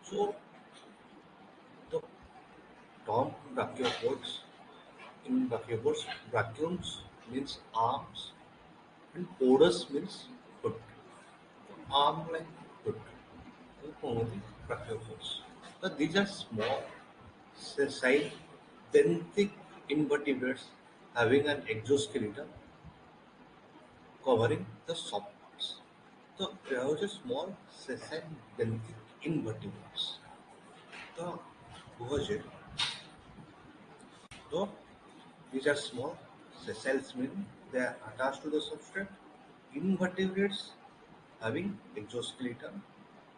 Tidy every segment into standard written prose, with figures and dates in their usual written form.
So the term brachiopods, in brachiopods, brachions means arms and podus means foot. Arm like foot. Only brachiopods. So these are small, sessile, benthic invertebrates having an exoskeleton covering the soft parts. So there was a small sessile benthic invertebrates. The Bohajet, though these are small, sessile mean they are attached to the substrate. Invertebrates having exoskeleton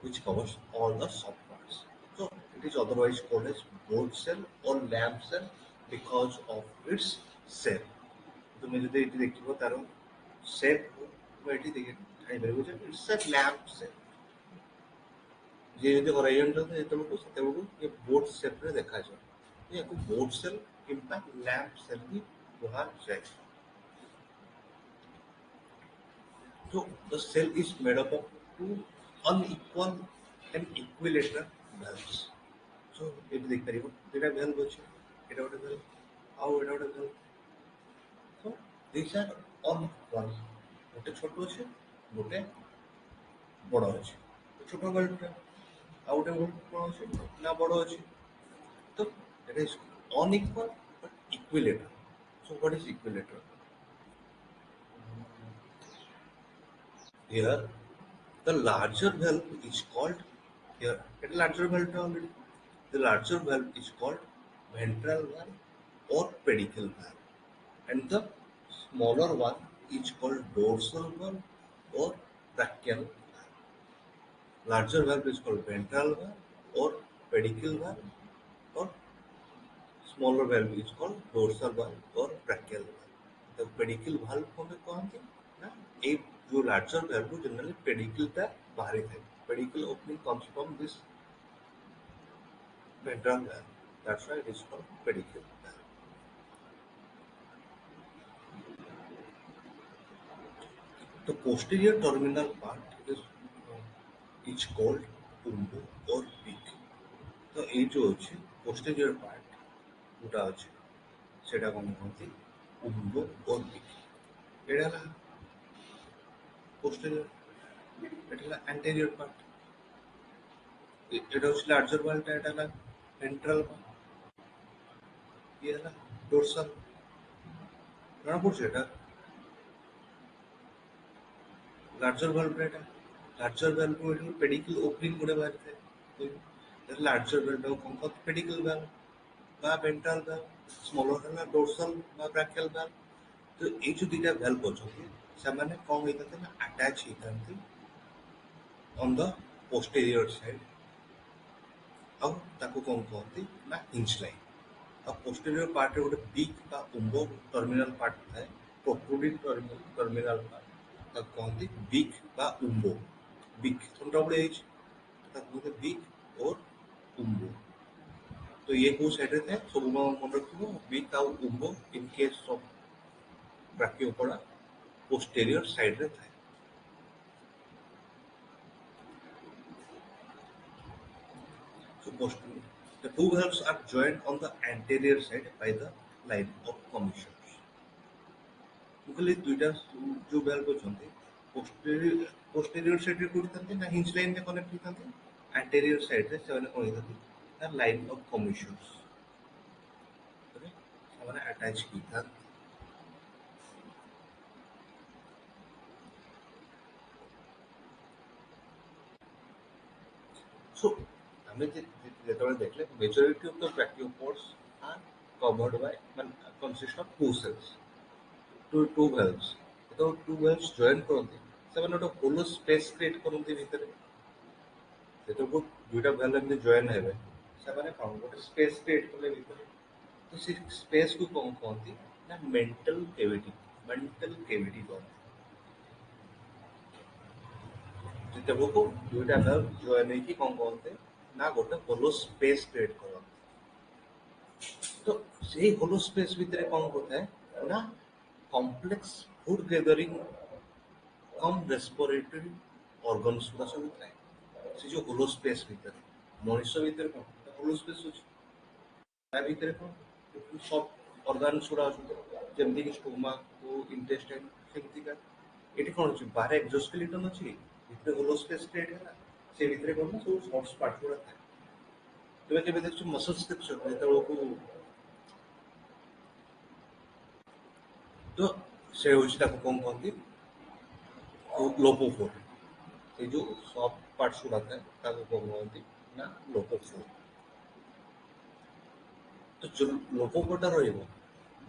which covers all the soft parts. So it is otherwise called as board cell or lamb cell because of its shape. তুমি যদি এটি দেখিব তার shape এটি দেখে জানিପାରିବ যে it's a lamb cell. ଯିଏ ଯଦି horizontal ଥାଏ ସେତେବେଳକୁ ଇଏ board shape ରେ ଦେଖାଯାଏ. ୟାକୁ board cell କିମ୍ବା lamb cell ବି କୁହାଯାଏ. So the cell is made up of two unequal and equilateral valves. So ଏଠି ଦେଖିପାରିବ ଦୁଇଟା valve ଅଛି, ଏଇଟା ଗୋଟେ valve ଆଉ ଏଇଟା ଗୋଟେ valve. So these are unequal. ଗୋଟେ ଛୋଟ ଅଛି, ଗୋଟେ ବଡ଼ ଅଛି. ଛୋଟ valve ଆଉ ଗୋଟେ କଣ ଅଛି ନା ବଡ଼ ଅଛି. So it is unequal but equilateral. So what is equilateral? Here the larger valve is called here. It larger valve already. The larger valve is called ventral valve or pedicle valve, and the smaller one is called dorsal valve or brachial valve. Larger valve is called ventral valve or pedicle valve, or smaller valve is called dorsal valve or brachial valve. The pedicle valve को हमें कहते हैं ना एक जो larger valve को generally pedicle टा बाहरी थे. Pedicle opening comes from this ventral valve. That's why it is called pedicle valve. The posterior terminal part is called umbo or beak. तो ये जो अच्छी posterior part जोटा अच्छी सेटा कौन कहती umbo or beak. एड़ा ला posterior, एड़ा ला anterior part. एड़ा उस larger part एड़ा ला ventral part. ये ला dorsal. ना कुछ एड़ा larger valve एड़ा larger valve को एड़ा pedicle opening कोड़े बाहर थे. larger valve को कौन कहते pedicle valve বা ventral valve, smaller ହେଲା dorsal বা brachial valve. तो ये जो दुईटा valve ଅଛନ୍ତି ସେମାନେ କଣ ହେଇଥାନ୍ତି ନା attach ହେଇଥାନ୍ତି on the posterior side ଆଉ ତାକୁ କଣ କହନ୍ତି ନା hinge line. ଆଉ posterior part ରେ ଗୋଟେ beak ବା umbo terminal part ଥାଏ, protruding terminal part ତାକୁ କହନ୍ତି beak ବା umbo. beak ଥଣ୍ଡା ବଳେ ହେଇଛି ତାକୁ କହନ୍ତି beak or umbo. तो ये को साइड रे थे सब मन रखिबो beak ଆଉ umbo in case of brachiopoda posterior side रे थे. So posterior, the two valves are joined on the anterior side by the line of commissures. मुकले दुईटा जो valve अछंती posterior side रे कोठी थांती ना hinge line रे कनेक्ट होथांती. anterior side रे सेवन कोन होथांती ना line of commissures ओके सेवन अटैच होथांती. So majority of the brachiopods are covered by consist of two cells, two valves. तो two valves join करते ସେମାନେ ଗୋଟେ hollow space create କରନ୍ତି ଭିତରେ. ଯେତେବେଳେ ଦୁଇଟା valve ଏମିତି join ହେବେ ସେମାନେ କଣ ଗୋଟେ space create କଲେ ଭିତରେ. ତ ସେ space କୁ କଣ କହନ୍ତି ନା mental cavity କହନ୍ତି. ଯେତେବେଳକୁ ଦୁଇଟା valve join ହେଇକି କଣ କହନ୍ତି ନା ଗୋଟେ hollow space create କରନ୍ତି. तो ସେଇ hollow space ଭିତରେ କଣ କରିଥାଏ ନା complex food gathering कम respiratory organs ଗୁଡା ସବୁ ଥାଏ ସେ ଯୋଉ hollow space ଭିତରେ. ମଣିଷ ଭିତରେ କ'ଣ ହୋଲୋ ସ୍ପେସ୍ ଅଛି, ତା ଭିତରେ କ'ଣ ସବ୍ ଅର୍ଗାନ୍ସ ଗୁଡ଼ା ଅଛନ୍ତି, ଯେମିତିକି ଷ୍ଟୋମାକ୍ ଓ ଇଣ୍ଟେଷ୍ଟାଇନ୍ ସେମିତିକା। ଏଠି କ'ଣ ଅଛି, ବାହାରେ ଏକ୍ସୋସ୍କେଲିଟନ୍ ଅଛି, ଭିତରେ ହୋଲୋ ସ୍ପେସ୍ କ୍ରିଏଟ୍ ହେଲା, ସେ ଭିତରେ କ'ଣ ନା ସବୁ ସର୍ଟସ୍ ପାର୍ଟ ଗୁଡ଼ା ଥାଏ। ତୁମେ କେବେ ଦେଖୁଛ ମସଲ୍ସ ଦେଖୁଛ ଯେତେବେଳକୁ, ତ ସେ ହେଉଛି ତାକୁ କ'ଣ କହନ୍ତି, ଲୋପୋଫୋର୍। ସେଇ ଯେଉଁ ସବ୍ ପାର୍ଟସ୍ ଗୁଡ଼ା ଥାଏ ତାକୁ କ'ଣ କହନ୍ତି ନା ଲୋପୋଫୋର୍। ତ ଯୋଉ ଲୋପୋଫୋର୍ଟା ରହିବ,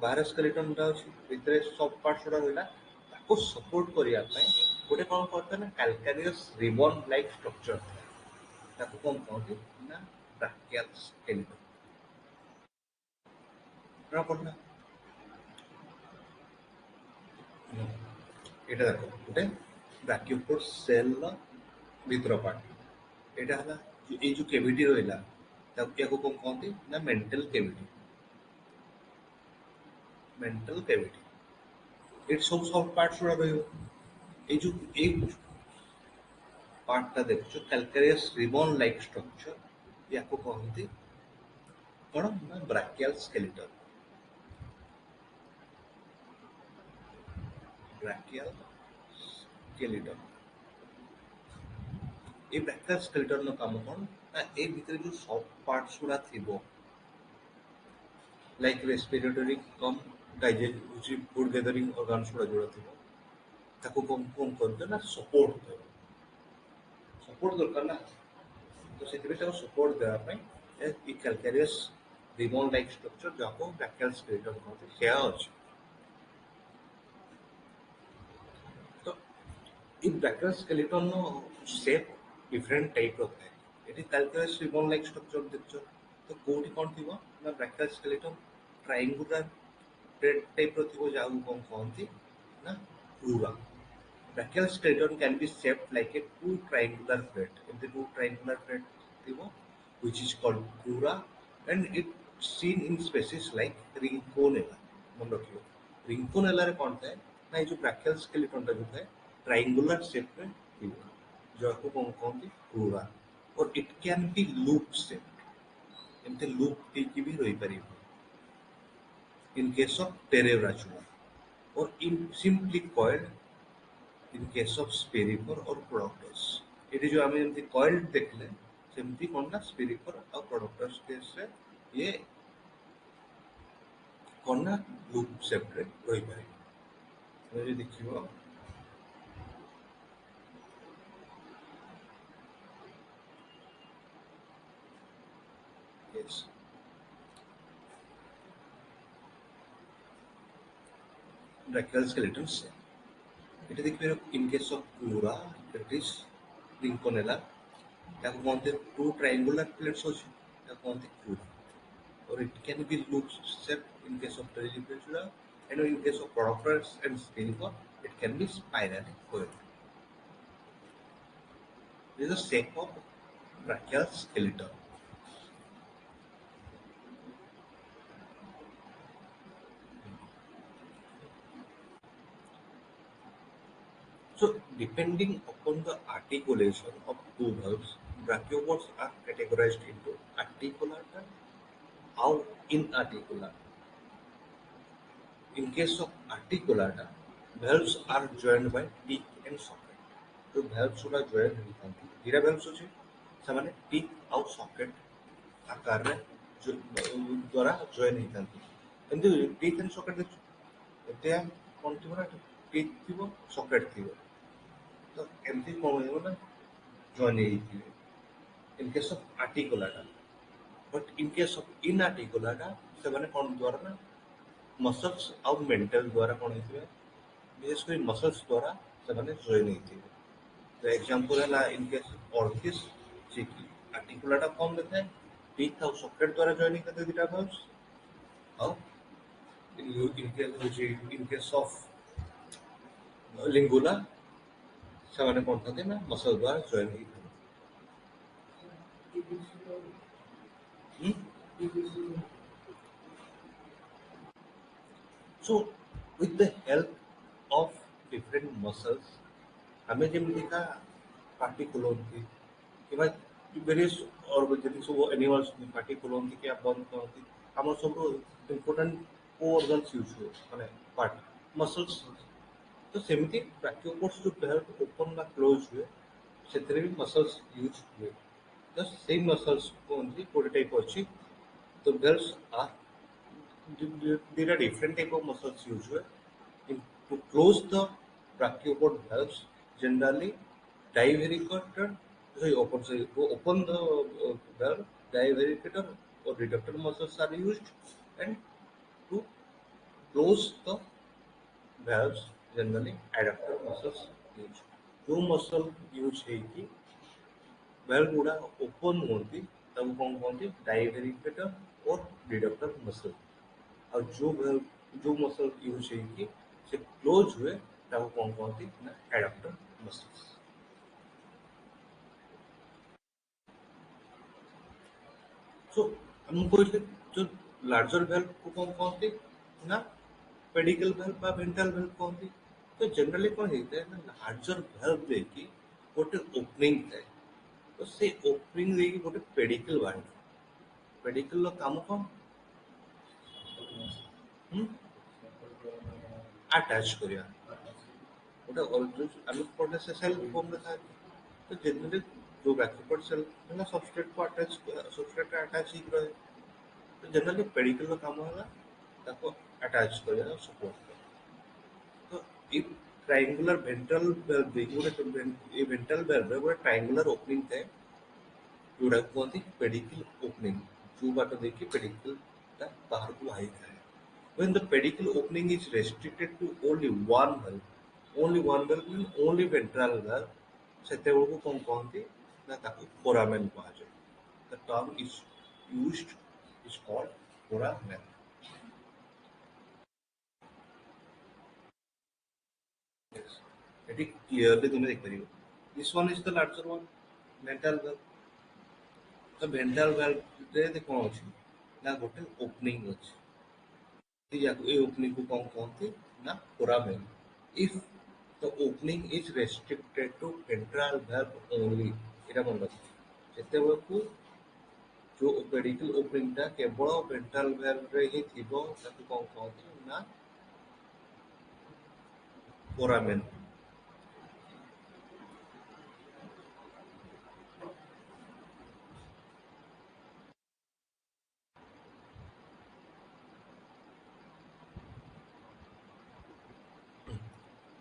ବାହାରେ ସ୍କେଲିଟନ୍ଟା ଅଛି, ଭିତରେ ସବ୍ ପାର୍ଟସ୍ ଗୁଡ଼ା ରହିଲା, ତାକୁ ସପୋର୍ଟ କରିବା ପାଇଁ ଗୋଟେ କ'ଣ କରିଥାଏ ନା କାଲକାରିୟସ୍ ରିବନ୍ ଲାଇକ୍ ଷ୍ଟ୍ରକ୍ଚର୍ ଥାଏ, ତାକୁ କ'ଣ କହନ୍ତି ନା ବ୍ରାକିଆଲ୍ ସ୍କେଲିଟନ୍। ଜଣାପଡ଼ିଲା? ଏଇଟା ଦେଖ ଗୋଟେ ବ୍ରାକିଓପୋଡ୍ ସେଲ୍ର ଭିତର ପାର୍ଟ, ଏଇଟା ହେଲା ଏଇ ଯେଉଁ କେଭିଟି ରହିଲା ତାକୁ ୟାକୁ କ'ଣ କହନ୍ତି ନା ମେଣ୍ଟାଲ୍ କେଭିଟି। ମେଣ୍ଟାଲ୍ କେଭିଟି, ଏଠି ସବୁ ସବ୍ ପାର୍ଟସ୍ ଗୁଡ଼ା ରହିବ। ଏଇ ପାର୍ଟଟା ଦେଖୁଛ କ୍ୟାଲକାରିୟସ୍ ରିବନ୍ ଲାଇକ୍ ଷ୍ଟ୍ରକ୍ଚର, ୟାକୁ କହନ୍ତି କ'ଣ ନା ବ୍ରାକିଆଲ୍ ସ୍କେଲିଟନ୍। ବ୍ରାକିଆଲ୍ ସ୍କେଲିଟନ୍। এই ବ୍ରାକିଆଲ୍ ସ୍କେଲିଟନ୍ର କାମ କ'ଣ ନା ଏଇ ଭିତରେ ଯେଉଁ ସବ୍ ପାର୍ଟସ୍ ଗୁଡ଼ା ଥିବ, ଲାଇକ୍ ରେସ୍ପିରେଟୋରୀ କମ୍ ହେଉଛି ଫୁଡ୍ ଗେଦରିଂ ଅର୍ଗାନ୍ସ ଗୁଡ଼ା ଯେଉଁଟା ଥିବ, ତାକୁ କ'ଣ କରିବ ନା ସପୋର୍ଟ ଦେବ। ସପୋର୍ଟ ଦରକାର ନା, ତ ସେଥିପାଇଁ ତାକୁ ସପୋର୍ଟ ଦେବା ପାଇଁ ଏ କ୍ୟାଲକାରିୟସ୍ ରିବନ୍ ଲାଇକ୍ ଷ୍ଟ୍ରକ୍ଚର, ଯାହାକୁ ବ୍ରାକିଆଲ୍ ସ୍କେଲିଟନ୍ କହନ୍ତି, ସେୟା ଅଛି। ତ এই ব্রাকিয়াল স্কেলিটনର ସେପ୍ ଡିଫରେଣ୍ଟ ଟାଇପ୍ର ଥାଏ। ଏଠି କ୍ୟାଲକାରିୟସ୍ ରିବନ୍ ଲାଇକ୍ ଷ୍ଟ୍ରକ୍ଚର ଦେଖୁଛ, ତ କେଉଁଠି କ'ଣ ଥିବ ନା ବ୍ରାକିଆଲ୍ ସ୍କେଲିଟନ୍ ଟ୍ରାଇଙ୍ଗୁଲାର ପ୍ଲେଟ୍ ଟାଇପ୍ର ଥିବ, ଯାହାକୁ କ'ଣ କହନ୍ତି ନା crura. Brachial skeleton can be shaped like a two triangular plate, ଏମିତି ଟୁ ଟ୍ରାଇଙ୍ଗୁଲାର ପ୍ଲେଟ୍ ଥିବ, which is called crura, and it seen in species like rinconella। ମନେ ରଖିବ, ରିଙ୍କୋନେଲାରେ କ'ଣ ଥାଏ ନା ଏଇ ଯେଉଁ ବ୍ରାକିଆଲ୍ ସ୍କେଲିଟନ୍ଟା ଯେଉଁ ଥାଏ ट्रायंगुलर शेप में ଥିବ, ଯାହାକୁ କ'ଣ କହନ୍ତି କ୍ରୁରା। और it can be loop shape, ଏମିତି ଲୁପ୍ ହେଇକି ବି ରହିପାରିବ in case of terebratula, or in simply coiled in case of spirifor or productus। ଏଠି ଯେଉଁ ଆମେ ଯେମିତି coiled ଦେଖିଲେ, ସେମିତି କ'ଣ ନା spirifor ଆଉ productus କେସ୍ରେ ଇଏ କ'ଣ ନା ଲୁପ୍ ସେପ୍ରେ ରହିପାରିବ। ଯଦି ଦେଖିବ yes, brachial skeleton cell। ଏଠି ଦେଖିପାରିବ in case of crura, it is rinconella, ତାକୁ କହନ୍ତି ଟୁ ଟ୍ରାଇଙ୍ଗୁଲାର ପ୍ଲେଟ୍ସ ଅଛି, ତାକୁ କହନ୍ତି କ୍ରୁରା। or it can be loop shape in case of terebratula, and in case of productus and spirifor it can be spirally coiled। This is the shape of brachial skeleton। So depending upon the articulation of two valves, brachiopods are categorized into articular or inarticular। In case of articulata, valves are joined by teeth and socket। तो valves गुड़ा join होइथांती, दिरा valves अछि ସେମାନେ teeth ଆଉ socket आकाररे द्वारा join होइथांती। एंती teeth and socket देखु, एते कोन थिबो ना teeth थिबो socket थिबो, तो एमती कोन होइबो ना join होइथिबे in case of articulata। but in case of inarticulata ସେମାନେ कोन द्वारा ना मसल्स ଆଉ मेंटल द्वारा कोन होइथिबे, विशेष कर मसल्स द्वारा ସେମାନେ join होइथिबे। तो एग्जांपल है इन केस ऑर्थिस, चिकी आर्टिकुलाटा कम देता है, टीथ और सॉकेट द्वारा जॉइनिंग करते दिटा valves, और इन केस ऑफ लिंगुला ସେମାନେ कोन थाते ना मसल द्वारा जॉइन होइथिबे। So with the help of different muscles, हमें जेमितिका पार्टिकुलर कि various or ଯଦି ସବୁ animals ପାଟି ଖୋଲନ୍ତି କି ବନ୍ଦ କରନ୍ତି ଆମର ସବୁ important organs ୟୁଜ୍ ହୁଏ ମାନେ ପାର୍ଟ ମସଲ୍ସ ତ ସେମିତି ବ୍ରାକିଓପୋଡ୍ସ ଯୋଉ valve open ବା କ୍ଲୋଜ ହୁଏ ସେଥିରେ ବି ମସଲ୍ସ ୟୁଜ୍ ହୁଏ ତ ସେଇ ମସଲ୍ସ କୁହନ୍ତି ଗୋଟେ ଟାଇପ୍ ଅଛି the valves are there are different type of muscles used to close the brachiopod valves. Generally, divericator, to open the valve, divericator or reductor muscles are used, and to close the valves, generally adductor muscles used. जो muscle use है कि valve गुड़ा open होती तब कौन कौन थी divericator और reductor muscle और जो मसल यूज ହେଇକି ସେ କ୍ଲୋଜ ହୁଏ ତାକୁ କଣ କହନ୍ତି ନା ଆଡକ୍ଟର ମସଲ୍ସ ସୋ ମୁଁ କହିଲି ଯୋଉ ଲାର୍ଜର ଭେଲ୍ଭ କୁ କଣ କହନ୍ତି ନା ପେଡିକଲ ଭେଲ୍ଭ ବା ଭେଣ୍ଟ୍ରାଲ ଭେଲ୍ଭ କହନ୍ତି ତ ଜେନେରାଲି କଣ ହେଇଥାଏ ନା ଲାର୍ଜର ଭେଲ୍ଭ ଦେଇକି ଗୋଟେ ଓପନିଂ ଥାଏ ତ ସେ ଓପନିଂ ଦେଇକି ଗୋଟେ ପେଡିକଲ ବାହାରିଥାଏ ପେଡିକଲର କାମ କଣ ଆଟାଚ୍ କରିବା ଗୋଟେ ଆମେ ପଢିଲେ ସେ ସେଲ୍ ଫର୍ମରେ ଥାଏ ତ ଜେନେରାଲି ଯୋଉ ବ୍ରାକିଓପୋଡ୍ ସେଲ୍ ହେଲା ସବଷ୍ଟ୍ରେଟକୁ ସବଷ୍ଟ୍ରେଟରେ ଆଟାଚ୍ ହେଇକି ରହେ ତ ଜେନେରାଲି ପେଡିକଲର କାମ ହେଲା ତାକୁ ଆଟାଚ୍ କରିବା ସପୋର୍ଟ କରିବା ତ ଏଇ ଟ୍ରାଇଙ୍ଗୁଲାର ଭେଣ୍ଟ୍ରାଲ ଭେଲ୍ଭ ଦେଇକି ଗୋଟେ ଏଇ ଭେଣ୍ଟ୍ରାଲ ଭେଲ୍ଭରେ ଗୋଟେ ଟ୍ରାଇଙ୍ଗୁଲାର ଓପନିଂ ଥାଏ ଯୋଉଟାକୁ କୁହନ୍ତି ପେଡିକଲ ଓପନିଂ ଯୋଉ ବାଟ ଦେଇକି ପେଡିକଲଟା ବାହାରକୁ ବାହାରିଥାଏ when the pedicle opening is restricted to only one valve means only ventral valve ସେତେବେଳକୁ କଣ କହନ୍ତି ନା ତାକୁ foramen କୁହାଯାଏ the term is used is called foramen yes ଏଠି clearly ତୁମେ ଦେଖିପାରିବ this one is the larger one ventral valve ତ ventral valve ରେ କଣ ଅଛି ନା ଗୋଟେ opening ଅଛି ଏ opening କୁ କଣ କହନ୍ତି ନା foramen if the opening is restricted to ventral valve only এটা মনে রাখো ଯେତେବେଳକୁ ଯୋଉ ପେଡିକଲ ଓପନିଂ ଟା କେବଳ ଭେଣ୍ଟ୍ରାଲ ଭେଲ୍ଭ ରେ ହିଁ ଥିବ ତାକୁ କଣ କହନ୍ତି ନା foramen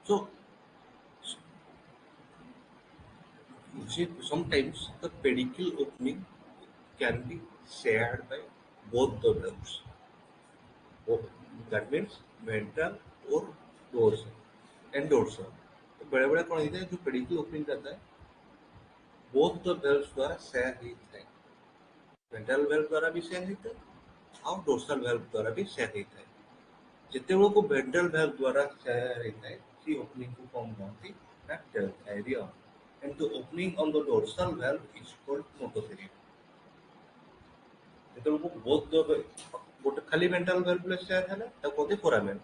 so sometimes the pedicle opening can be shared by both the valves that means ventral or dorsal and dorsal तो बड़े बड़े कौन होता है जो पेडिकल ओपनिंग करता है बोथ द वेल्व्स द्वारा शेयर होता है वेंट्रल वेल्व द्वारा भी शेयर होता है और डोर्सल वेल्व द्वारा भी शेयर होता है ଯେତେବେଳକୁ ଭେଣ୍ଟ୍ରାଲ ଭେଲ୍ଭ ଦ୍ୱାରା ସେୟା ହେଇଥାଏ ସେ ଓପନିଂ କୁ କଣ କହନ୍ତି ନା ଡେଲ୍ଥାଇରିୟମ and the opening on the dorsal valve is called nototherium ଯେତେବେଳକୁ both the ଗୋଟେ ଖାଲି ଭେଣ୍ଟ୍ରାଲ ଭେଲ୍ଭ ରେ ସେୟା ହେଲା ତାକୁ କହନ୍ତି foramen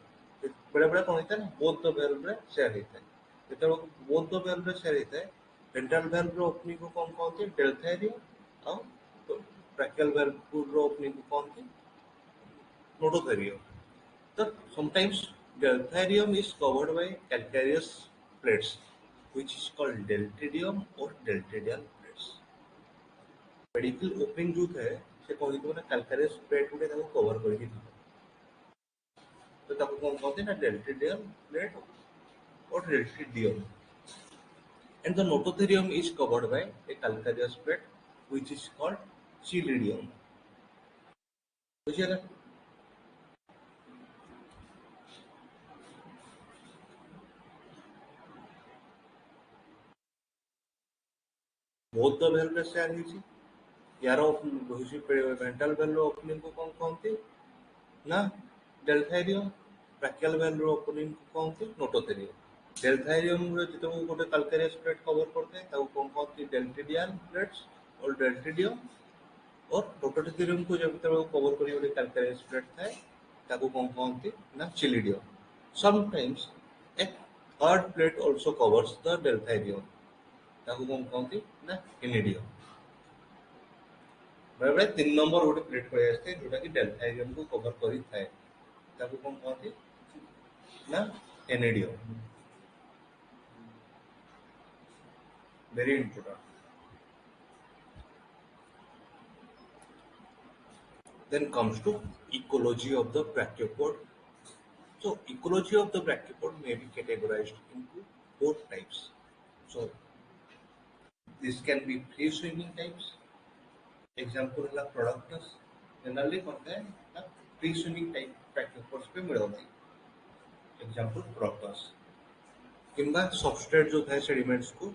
ବେଳେ ବେଳେ କଣ ହେଇଥାଏ ନା both the valve ରେ ସେୟା ହେଇଥାଏ ଯେତେବେଳକୁ both the valve ରେ ସେୟା ହେଇଥାଏ ଭେଣ୍ଟ୍ରାଲ ଭେଲ୍ଭ ର ଓପନିଂ କୁ କଣ କହନ୍ତି ଡେଲ୍ଥାଇରିୟମ ଆଉ ବ୍ରାକିଆଲ ଭେଲ୍ଭ ର ଓପନିଂ କୁ କହନ୍ତି nototherium The sometimes deltharium is covered by calcareous plates, which is called deltidium or deltidial plates. Pedicle opening जो है से कौन सी ना calcareous plate उन्हें ताको cover करके दी तो ताको कौन कहते हैं ना deltidial plate or deltidium. And the nototherium is covered by a calcareous plate, which is called chilidium. बुझिएगा both the valve ରେ share ହେଇଛି यार ରହୁଛି ventral valve opening को कौन कहते ନା ଡେଲ୍ଥାଇରିୟମ୍ ବ୍ରାକିଆଲ ଭେଲ୍ଭର ଓପନିଂ କହନ୍ତି ନୋଟୋଥେରିୟମ୍ ଡେଲ୍ଥାଇରିୟମରେ ଯେତେବେଳେ ଗୋଟେ କାଲକାରିୟସ୍ ପ୍ଲେଟ୍ କଭର କରିଥାଏ ତାକୁ କଣ କହନ୍ତି ଡେଲ୍ଟିଡିଆଲ ପ୍ଲେଟ୍ସ ଓ ଡେଲ୍ଟିଡିୟମ୍ ଓ ନୋଟୋଥେରିୟମକୁ ଯେତେବେଳେ କଭର କରି ଗୋଟେ କାଲକାରିୟସ୍ ପ୍ଲେଟ୍ ଥାଏ ତାକୁ କଣ କହନ୍ତି ନା ଚିଲିଡିୟମ୍ ସମଟାଇମ୍ସ ଏ ଥର୍ଡ ପ୍ଲେଟ୍ ଅଲସୋ କଭର୍ସ ଦ ଡେଲ୍ଥାଇରିୟମ୍ ତାକୁ କଣ କହନ୍ତି ନା ଇନିଡିୟମ୍ बेले 3 नंबर गोटे प्लेट पड़े आए जोटा कि डेल्टाइडियम को कवर करी थाए ताको कौन कहते ना एनेडियम very important then comes to ecology of the brachiopod. So ecology of the brachiopod may be categorized into 4 types. So this can be free swimming types. Example है प्रोडक्टस जनरली कहते हैं ना फ्री स्विमिंग टाइप ब्रैकियोपोड्स पे मिलती example products किंबा substrate जो थाए sediments को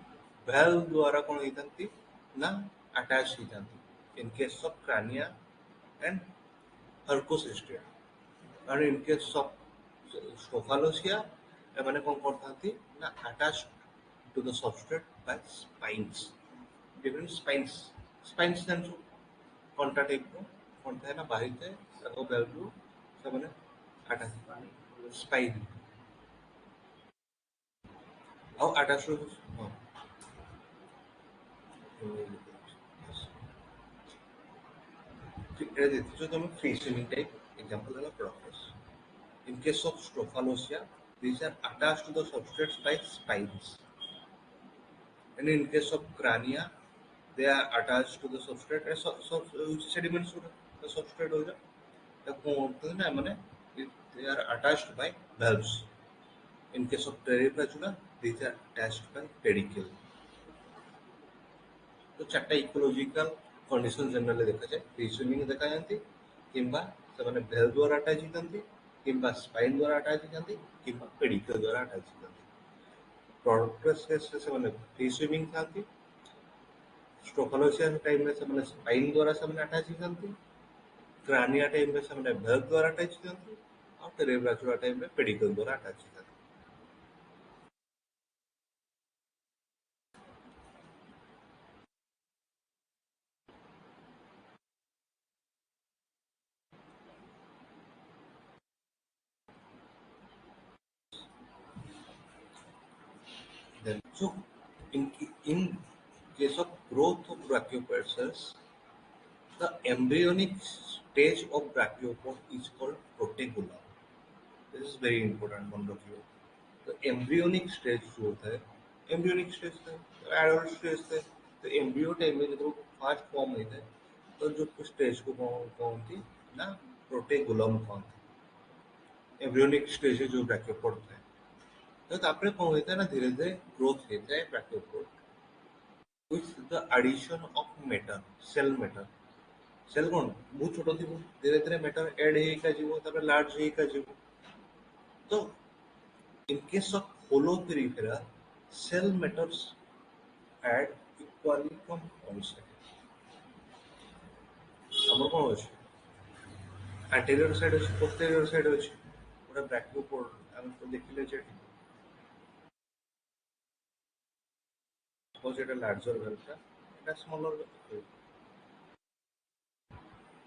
वेल्व द्वारा कौन होइतांती ना अटैच होइतांती in case of crania and हर्कोसिस्टिया और इन केस ऑफ स्टोफालोसिया एमाने कौन करथांती ना attached to the substrate by spines different spines जान कंटा टाइप को कौन था ना बाहरी थे ताको वेल्व को सब माने अटैच स्पाइन ଆଉ ଆଟାଚ ହଁ ଏଇଟା ଦେଖିଛ ତମେ free swimming type example ହେଲା Proctus. In case of Strophalos, these are attached to the substrates by spines. And in case of Crania, they are attached to the substrate as sediments the substrate हो जाए या कौन होते हैं ना मैंने they are attached by valves. In case of Pteridratula, these are attached by pedicule. तो 4टा ecological condition generally देखा जाए फ्री स्विमिंग देखा जाती किंबा ସେମାନେ भेल द्वारा अटैच होती किंबा स्पाइन द्वारा अटैच होती किंबा पेडिक्यूल द्वारा अटैच होती प्रोडक्टस केस से ସେମାନେ फ्री स्विमिंग थांती स्ट्रोफालोसिया टाइम में ସେମାନେ स्पाइन द्वारा ସେମାନେ अटैच होती क्रानिया टाइम में ସେମାନେ भेल द्वारा अटैच होती और टेरेब्राचुला टाइम में पेडिक्यूल द्वारा अटैच होती then so in case of growth of brachiopods the embryonic stage of brachiopod is called protegula. This is very important one of you. The embryonic stage जो होता है embryonic stage था adult stage था तो embryo time में जब first form होता है तो जो स्टेज को कौन थी ना प्रोटेगुलम कौन थी एम्ब्रियोनिक स्टेज जो ब्रैकियोपोड था तो तापरे कौन होता है ना धीरे धीरे ग्रोथ होता है brachiopod with the addition of matter cell matter cell कौन बहुत छोट थी धीरे धीरे मैटर एड होइका जीवो तापर लार्ज होइका जीवो तो in case of holoperipheral cell matters add equally from all sides हमर कोन अछि anterior side अछि posterior side अछि पूरा ब्रैकियोपोड हम तो देखिले जे सपोज एटा लार्जर वेलटा एटा स्मॉलर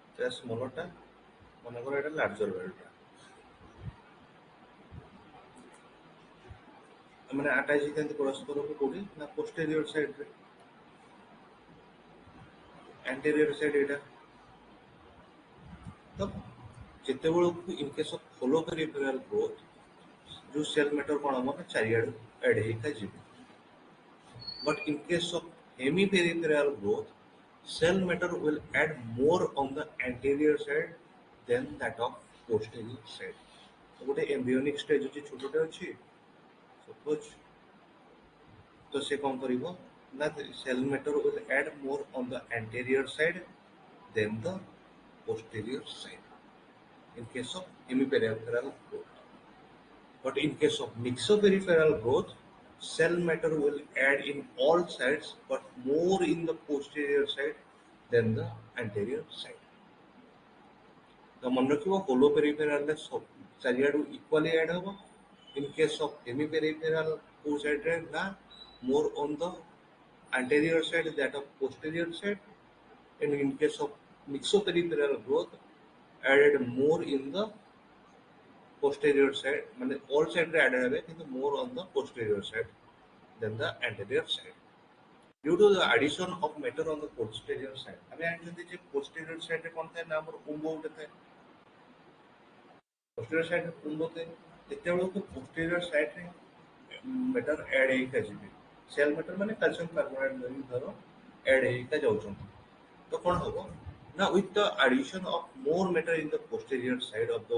एटा स्मॉलरटा मन कर एटा लार्जर वेलटा मैंने अटैच होते परस्पर को कोडी ना पोस्टेरियर साइड रे एंटीरियर साइड एटा तो जिते बेलू इन केस ऑफ होलोपेरिफेरल ग्रोथ जो सेल मैटर कौन हम ना चारियाड एड होइका जीवो but in case of hemiperipheral growth cell matter will add more on the anterior side than that of posterior side तो गोटे एम्ब्रियोनिक स्टेज अछि छोटटे अछि सपोज तो से कौन करिवो ना cell matter will add more on the anterior side then the posterior side in case of hemiperipheral growth but in case of mixoperipheral growth cell matter will add in all sides but more in the posterior side than the anterior side तो मन रखिबो होलोपेरिफेरल रे सब चारियाडू equally add होबो in case of hemiperipheral को side रे ना more on the anterior side that of posterior side and in case of mixoperipheral growth added more in the posterior side माने all side रे added हेबे किंतु more on the posterior side than the anterior side Due to the addition of matter on the posterior side, ଆମେ ଜାଣିଛନ୍ତି ଯେ posterior side ରେ କ'ଣ ଥାଏ ନା ଆମର କୁମ୍ଭ ଗୋଟେ ଥାଏ, posterior side ରେ କୁମ୍ଭ ଥାଏ, ଯେତେବେଳକୁ posterior side ରେ matter add ହେଇକା ଯିବେ, cell matter ମାନେ calcium carbonate ଧର add ହେଇକା ଯାଉଛନ୍ତି, ତ କ'ଣ ହବ ନା with the addition of more matter in the posterior side of the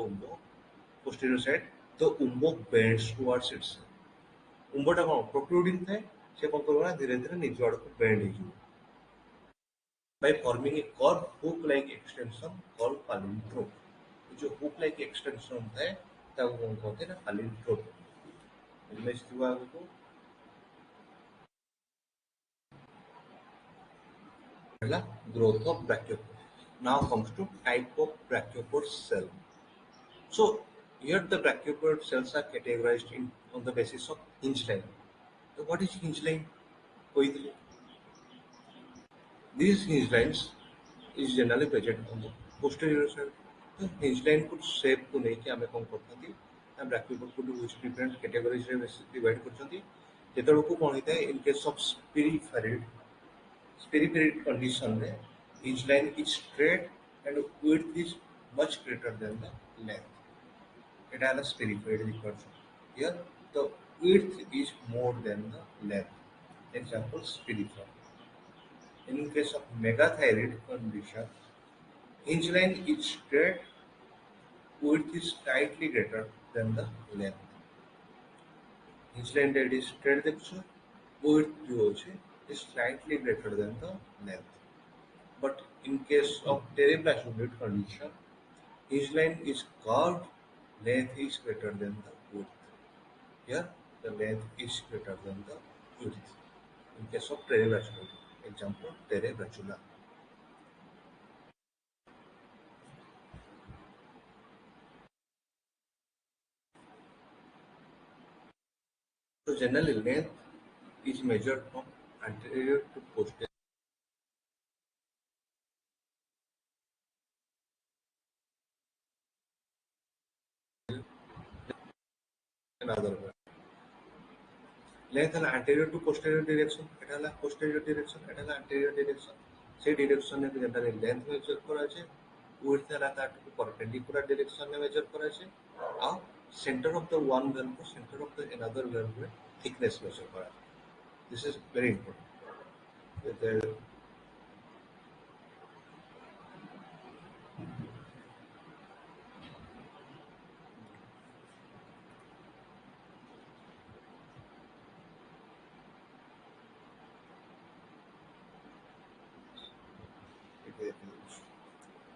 posterior side, the umbo bends towards itself. ଉମ୍ବଟା କ'ଣ ପ୍ରୋଟ୍ରୁଡିଂ ଥାଏ, ସେ କ'ଣ କରିବ ନା ଧୀରେ ଧୀରେ ନିଜ ଆଡ଼କୁ ବେଣ୍ଡ ହେଇଯିବ by forming a curved hook-like extension called palindrome. जो hook-like extension ଥାଏ ତାକୁ କ'ଣ କହନ୍ତି ନା palindrome. ଇମେଜ ଥିବ ଆଗକୁ ହେଲା growth of brachiopod. Now comes to type of brachiopod cell. So here the brachiopod cells are categorized on the basis of hinge line. So what is hinge line? କହିଥିଲି. These hinge lines is generally present on the posterior side. तो hinge line को shape को लेके हमें कौन करता थी हम ब्रैकियोपोड को which different categories रे divide करछंती जेतळको कोन होता है in case of spiriferid condition रे hinge line is straight and width is much greater than the length. It has a spiriferid recursion. Here the width is more than the length. Example spiriform. In case of megathyroid condition, hinge line is straight, width is slightly greater than the length. Hinge line that is straight देखो, width जो है is slightly greater than the length. But in case of tereblastoid condition, hinge line is curved, length is greater than the width. Here the length is greater than the width. In case of tereblastoid, example terebracula. So generally length is measured from anterior to posterior. Another way. Length है anterior to posterior direction, এটা হলো posterior direction, এটা হলো anterior direction. সেই direction এ যেটারে length measure করা আছে, width है তারটুকু perpendicular direction এ measure করা আছে, আর center of the one valve को center of the another valve রে thickness measure করা আছে. This is very important. The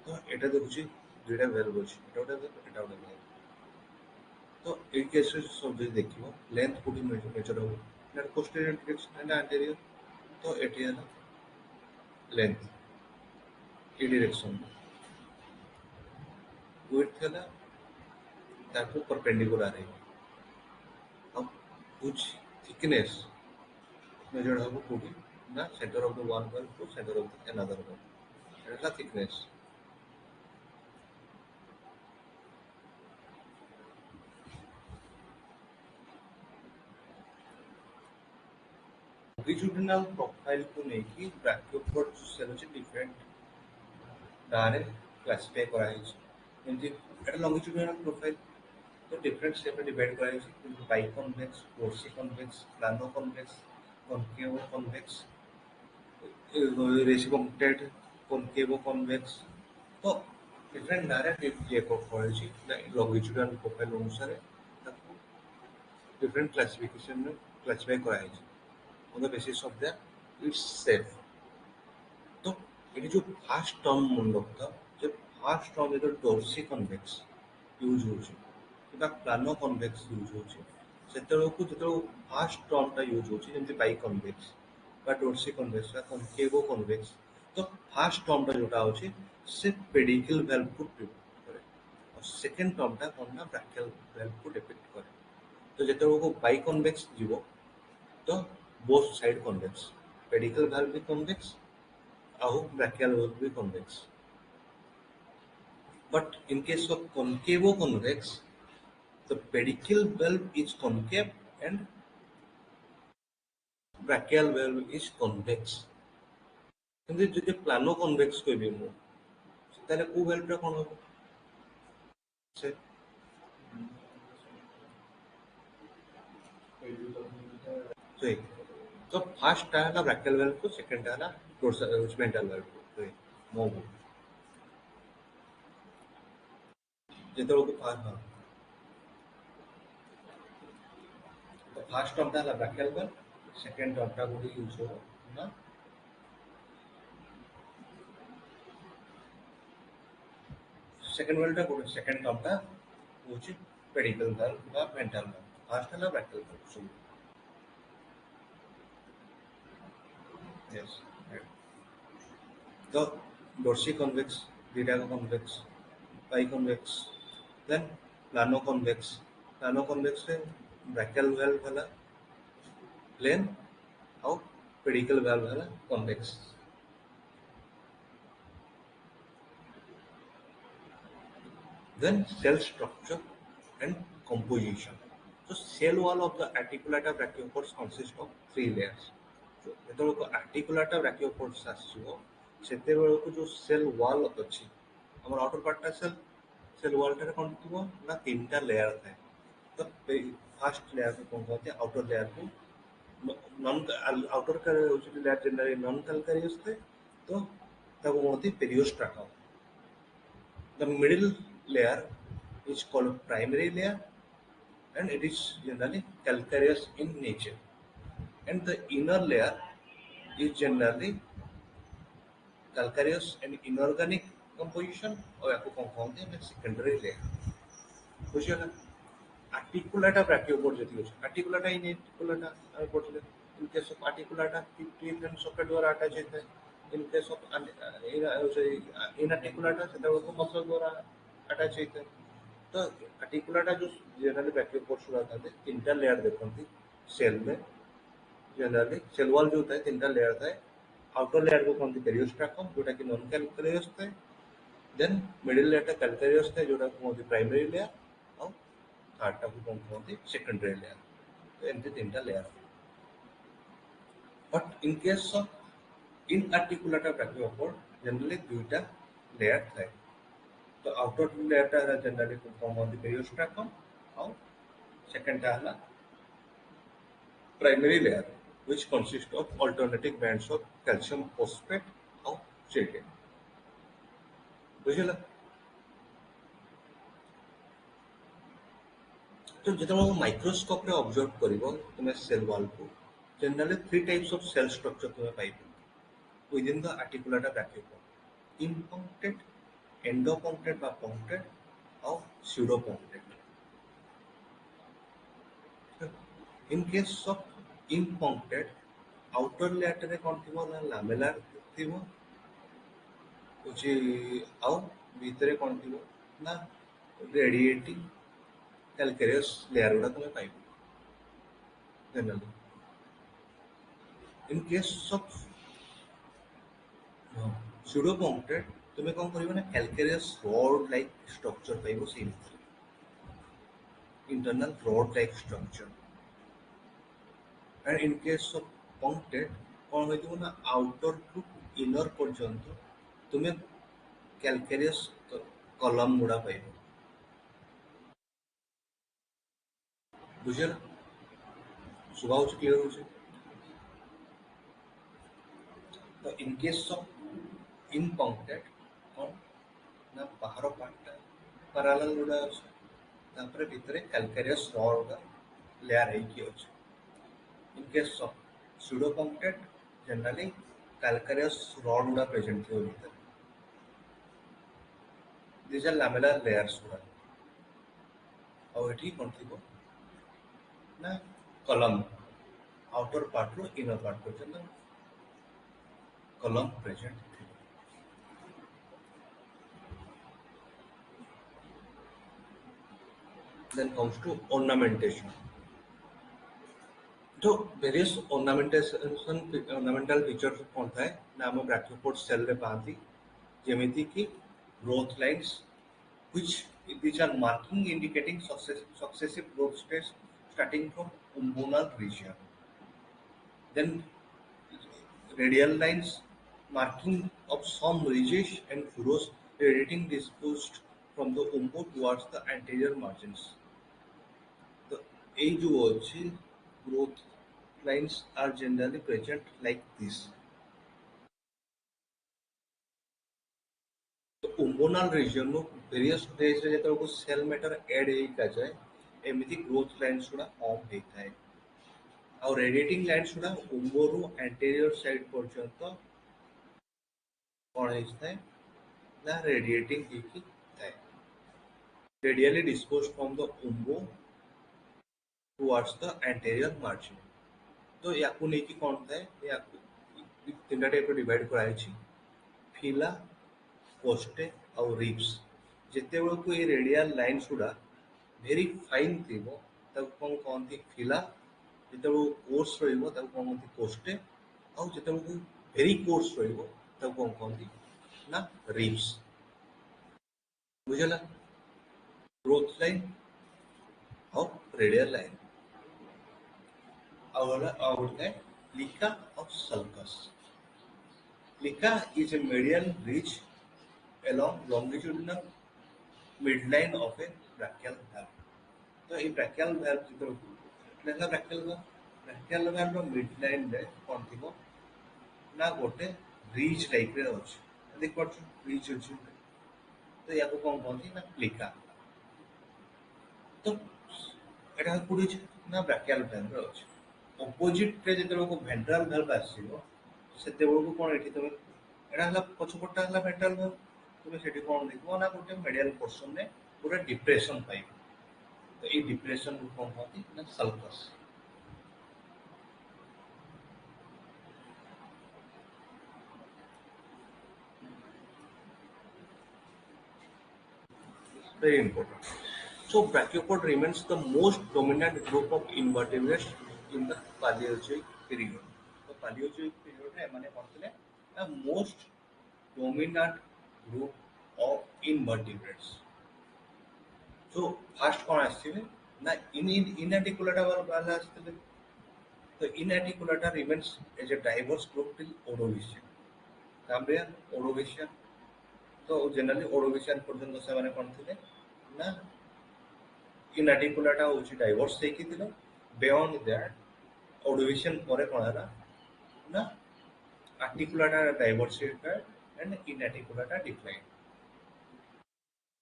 तो এটা দেখুছি দুইটা ভ্যালভ আছে, এটা ওটা এটা ওটা ভ্যালভ। তো এই কেসে সব যদি ଦେଖିବ লেন্থ কোটি মেজর হব, এটা পোস্টেরিয়র ডিরেকশন এটা আন্টেরিয়র, তো এটি ହେଲା লেন্থ এই ডিরেকশন, width ହେଲା ତାକୁ perpendicular ହେଇକି, ଆଉ which thickness measured ହବ କୋଉଠି ନା center of the one valve to center of the another valve, এটা ହେଲା thickness। longitudinal profile को ନେଇକି ବ୍ରାକିଓପୋଡ୍ ସେଲ୍ ଅଛି different ଗାଁରେ କ୍ଲାସିଫାଏ କରାଯାଇଛି, ଯେମିତି ଏଟା longitudinal profile, तो different shape में divide କରାଯାଇଛି, ଯେମିତି biconvex, dorsiflex, planoconvex, concavo-convex, reciprocated, concavo-convex, तो different ଗାଁରେ ଇଏ କରାଯାଇଛି longitudinal profile ଅନୁସାରେ ତାକୁ different classification में classify କରାଯାଇଛି on the basis of their its shape। तो ये जो फास्ट टर्म मन रखता, जब फास्ट टर्म जो डोर्सी कन्वेक्स यूज होची किबा प्लानो कन्वेक्स यूज होची, सेतेळको जेतो फास्ट टर्म ता यूज होची जेमति बाई कन्वेक्स बा डोर्सी कन्वेक्स बा कनकेवो कन्वेक्स, तो फास्ट टर्म ता जोटा होची से पेडिकल वाल्व को डिपिक्ट करे और सेकंड टर्म ता कोन ना ब्रैकियल वाल्व को डिपिक्ट करे। तो जेतेळको बाई कन्वेक्स जीवो तो both side convex, pedicle valve भी कन्वेक्स और brachial valve भी convex, but in case of concavo-convex, the pedicle valve is concave and Brachial valve is convex. କିନ୍ତୁ ଯଦି ପ୍ଲାନୋ କନଭେକ୍ସ କହିବି ମୁଁ ତାହେଲେ କୋଉ valve ଟା କଣ ହବ? ସେ ସେଇ ତ ଫାର୍ଷ୍ଟଟା ହେଲା ବ୍ରାଚିଆଲ valve ସେକେଣ୍ଡଟା ହେଲା ଡୋର୍ସାଲ valve ମୋ ଯେତେବେଳକୁ ହଁ ତ ଫାର୍ଷ୍ଟ ଟର୍ମଟା ହେଲା ବ୍ରାଚିଆଲ valve ସେକେଣ୍ଡ ଟର୍ମଟା କୋଉଠି ୟୁଜ ହବ ନା ସେକେଣ୍ଡ valve ଟା କୋଉଠି ସେକେଣ୍ଡ ଟର୍ମଟା ହଉଛି ପେଡିକଲ valve ବା ଭେଣ୍ଟ୍ରାଲ valve ଫାର୍ଷ୍ଟ ହେଲା ବ୍ରାଚିଆଲ valve ସବୁ yes ତ ଡୋର୍ସି କନଭେକ୍ସ ଦିଟାକ convex biconvex then plano convex ରେ ବ୍ରାଚିଆଲ valve ହେଲା ପ୍ଲେନ୍ ଆଉ ପେଡିକଲ valve ହେଲା convex then cell structure and composition. So cell wall of the articulata brachiopods consists of three layers. So ଯେତେବେଳକୁ articulata brachiopods ଆସିବ ସେତେବେଳକୁ ଯୋଉ cell wall ଅଛି ଆମର outer part ଟା cell wall ଟାରେ କ'ଣ ଥିବ ନା ତିନିଟା ଲେୟାର ଥାଏ ତ ଫାର୍ଷ୍ଟ ଲେୟାରକୁ କ'ଣ କହନ୍ତି outer ଲେୟାରକୁ ନନ୍ outer ହେଉଛି ଲେୟାର ଜେନେରାଲି ନନ୍ କ୍ୟାଲକାରିୟସ୍ ଥାଏ ତ ତାକୁ କୁହନ୍ତି ପେରିଓଷ୍ଟ୍ରାଟମ୍. The middle layer is called primary layer and it is generally calcareous in nature. And the inner layer is generally calcareous and inorganic composition or आपको कौन कौन है secondary layer. बुझिएगा articulata brachiopods যেটি আছে articulata in articulata আমি পড়ছিলাম in case of articulata teeth and socket দ্বারা attach होता है in case of inarticulata সেটা হলো muscle দ্বারা attach होता है तो articulata जो जनरली brachiopods रहता है तीनटा लेयर देखते सेल में जनरली सेल वॉल जो होता है तीनटा लेयर था आउटर लेयर को कौन पेरियोस्ट्राकम जोटा कि नॉन कैल्कारियस था देन मिडिल लेयर टा कैल्कारियस था जोटा को प्राइमरी लेयर और थर्ड टा को कौन सेकेंडरी लेयर तो एमती तीनटा layer but in case of inarticulata brachiopod generally दुईटा लेयर था तो आउटर लेयर टा जनरली कौन पेरियोस्ट्राकम और सेकेंड टा हला primary layer which consists of alternating bands of calcium phosphate or chitin. बुझिला तो जेतेबेले माइक्रोस्कोप रे ऑब्जर्व करिवो तुमे सेल वॉल को generally three types of cell structure तुमे पाइबो within the articulata brachiopods impunctate endopunctate বা punctate or pseudopunctate. In case of impunctate outer layer रे कोन थिबो ना lamellar थिबो होची आउ भीतरे कोन थिबो ना रेडिएटिंग calcareous layer गुड़ा तुम्हें पाइबो generally in case of pseudopunctate तुम्हें कौन करिवो ना calcareous rod like structure पाइबो से internal rod like structure and in case of punctate कौन होइथिबो ना outer to inner पर्यंत तुम्हें calcareous column गुड़ा पाइबो बुझियला सुबह होची क्लियर होची तो in case of impunctate कौन ना बाहर पार्ट parallel गुड़ा अछि तापरे भितरे calcareous rod गुड़ा layer ହେଇକି ଅଛି in case of pseudopunctate generally calcareous rod गुड़ा present थिबो भितरे these are lamellar layers गुड़ा और एठी कोन थिबो ना column outer part रो inner part पर्यंत column present थिबो then comes to ornamentation. तो various ornamental features कौन था ना हम ब्रैकियोपोड सेल रे पाती जेमिति की growth lines which are marking indicating successive growth stages starting from umbonal region Then radial lines marking of some ridges and furrows radiating disposed from the umbo towards the anterior margins. The age of growth lines are generally present like this. The umbonal region of various days ଯେତେବେଳକୁ cell matter add ହେଇକା ଯାଏ ଏମିତି growth lines ଗୁଡ଼ା form ହେଇଥାଏ। ଆଉ radiating lines ଗୁଡ଼ା umbରୁ anterior side ପର୍ଯ୍ୟନ୍ତ କଣ ହେଇଥାଏ ନା radiating ହେଇକି ଥାଏ। Radially disposed from the umbo towards the anterior margin। तो याकू नेकी कौन था याकू तीन टाइप डिवाइड कराई फिला पोस्टे और रिब्स जिते बेलू ये रेडियल लाइन्स गुड़ा भेरी फाइन थी कौन कहती फिला जिते कोर्स रहा कौन कहती पोस्टे और जिते भेरी कोर्स रहा कौन कहती ना रिब्स बुझेगा ग्रोथ लाइन और रेडियल लाइन और लिका और sulcus लिका is a medial ridge along longitudinal midline of a brachial valve। तो ये brachial valve जो लेना brachial valve रो midline रे कौन थी वो ना गोटे ridge टाइप रे होची देख पार्छ ridge होची तो या को कौन कहती ना लिका तो एटा कुड़ी ना brachial valve रे होची अपोजिट रे जेते को वेंट्रल valve आसीबो सेते को कोन एठी तमे एटा हला पछपटा हला वेंट्रल valve तुम सेठी कोन देखबो ना गोटे मेडियल पोर्शन ने पूरा डिप्रेशन पाई तो ये डिप्रेशन को कौन कहती ना sulcus. Very important. So brachiopod remains the most dominant group of invertebrates in the Paleozoic period। तो Paleozoic period रे माने कहतले the most dominant group of invertebrates। So first कौन आसीबे ना inarticulata वाला आसीबे तो inarticulata remains as a diverse group till Ordovician। Cambrian Ordovician तो generally Ordovician पर्यंत से माने कौन थिले ना inarticulata होची डाइवर्स ହେଇକି ଥିଲେ beyond that Ordovician ପରେ कौन हला ना articulata diversified and inarticulata declined।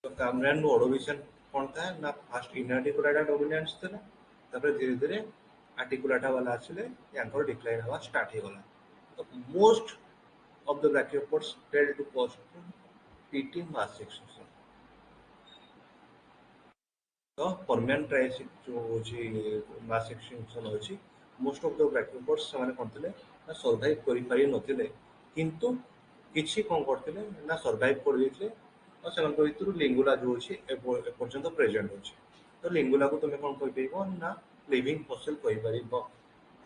तो Cambrian Ordovician कौन था ना फर्स्ट inarticulata डोमिनेंस थिला तापर धीरे धीरे articulata वाला आछले यांकर डिक्लाइन हवा स्टार्ट हे गला। तो most of the brachiopods tend to postpone PT mass extinction। तो परमानेंट ट्राइसिक जो होची मास एक्सटिंक्शन होची मोस्ट ऑफ द ब्रैकियोपोड्स से माने कोनथिले ना सर्वाइव करि पारि नथिले किंतु किछि कोन करथिले ना सर्वाइव कर दिथिले और सेमन भितरु लिंगुला जो होची ए पर्यंत प्रेजेंट होची। तो लिंगुला को तुमे कोन कहि पेइबो ना लिविंग फॉसिल कहि परिबो।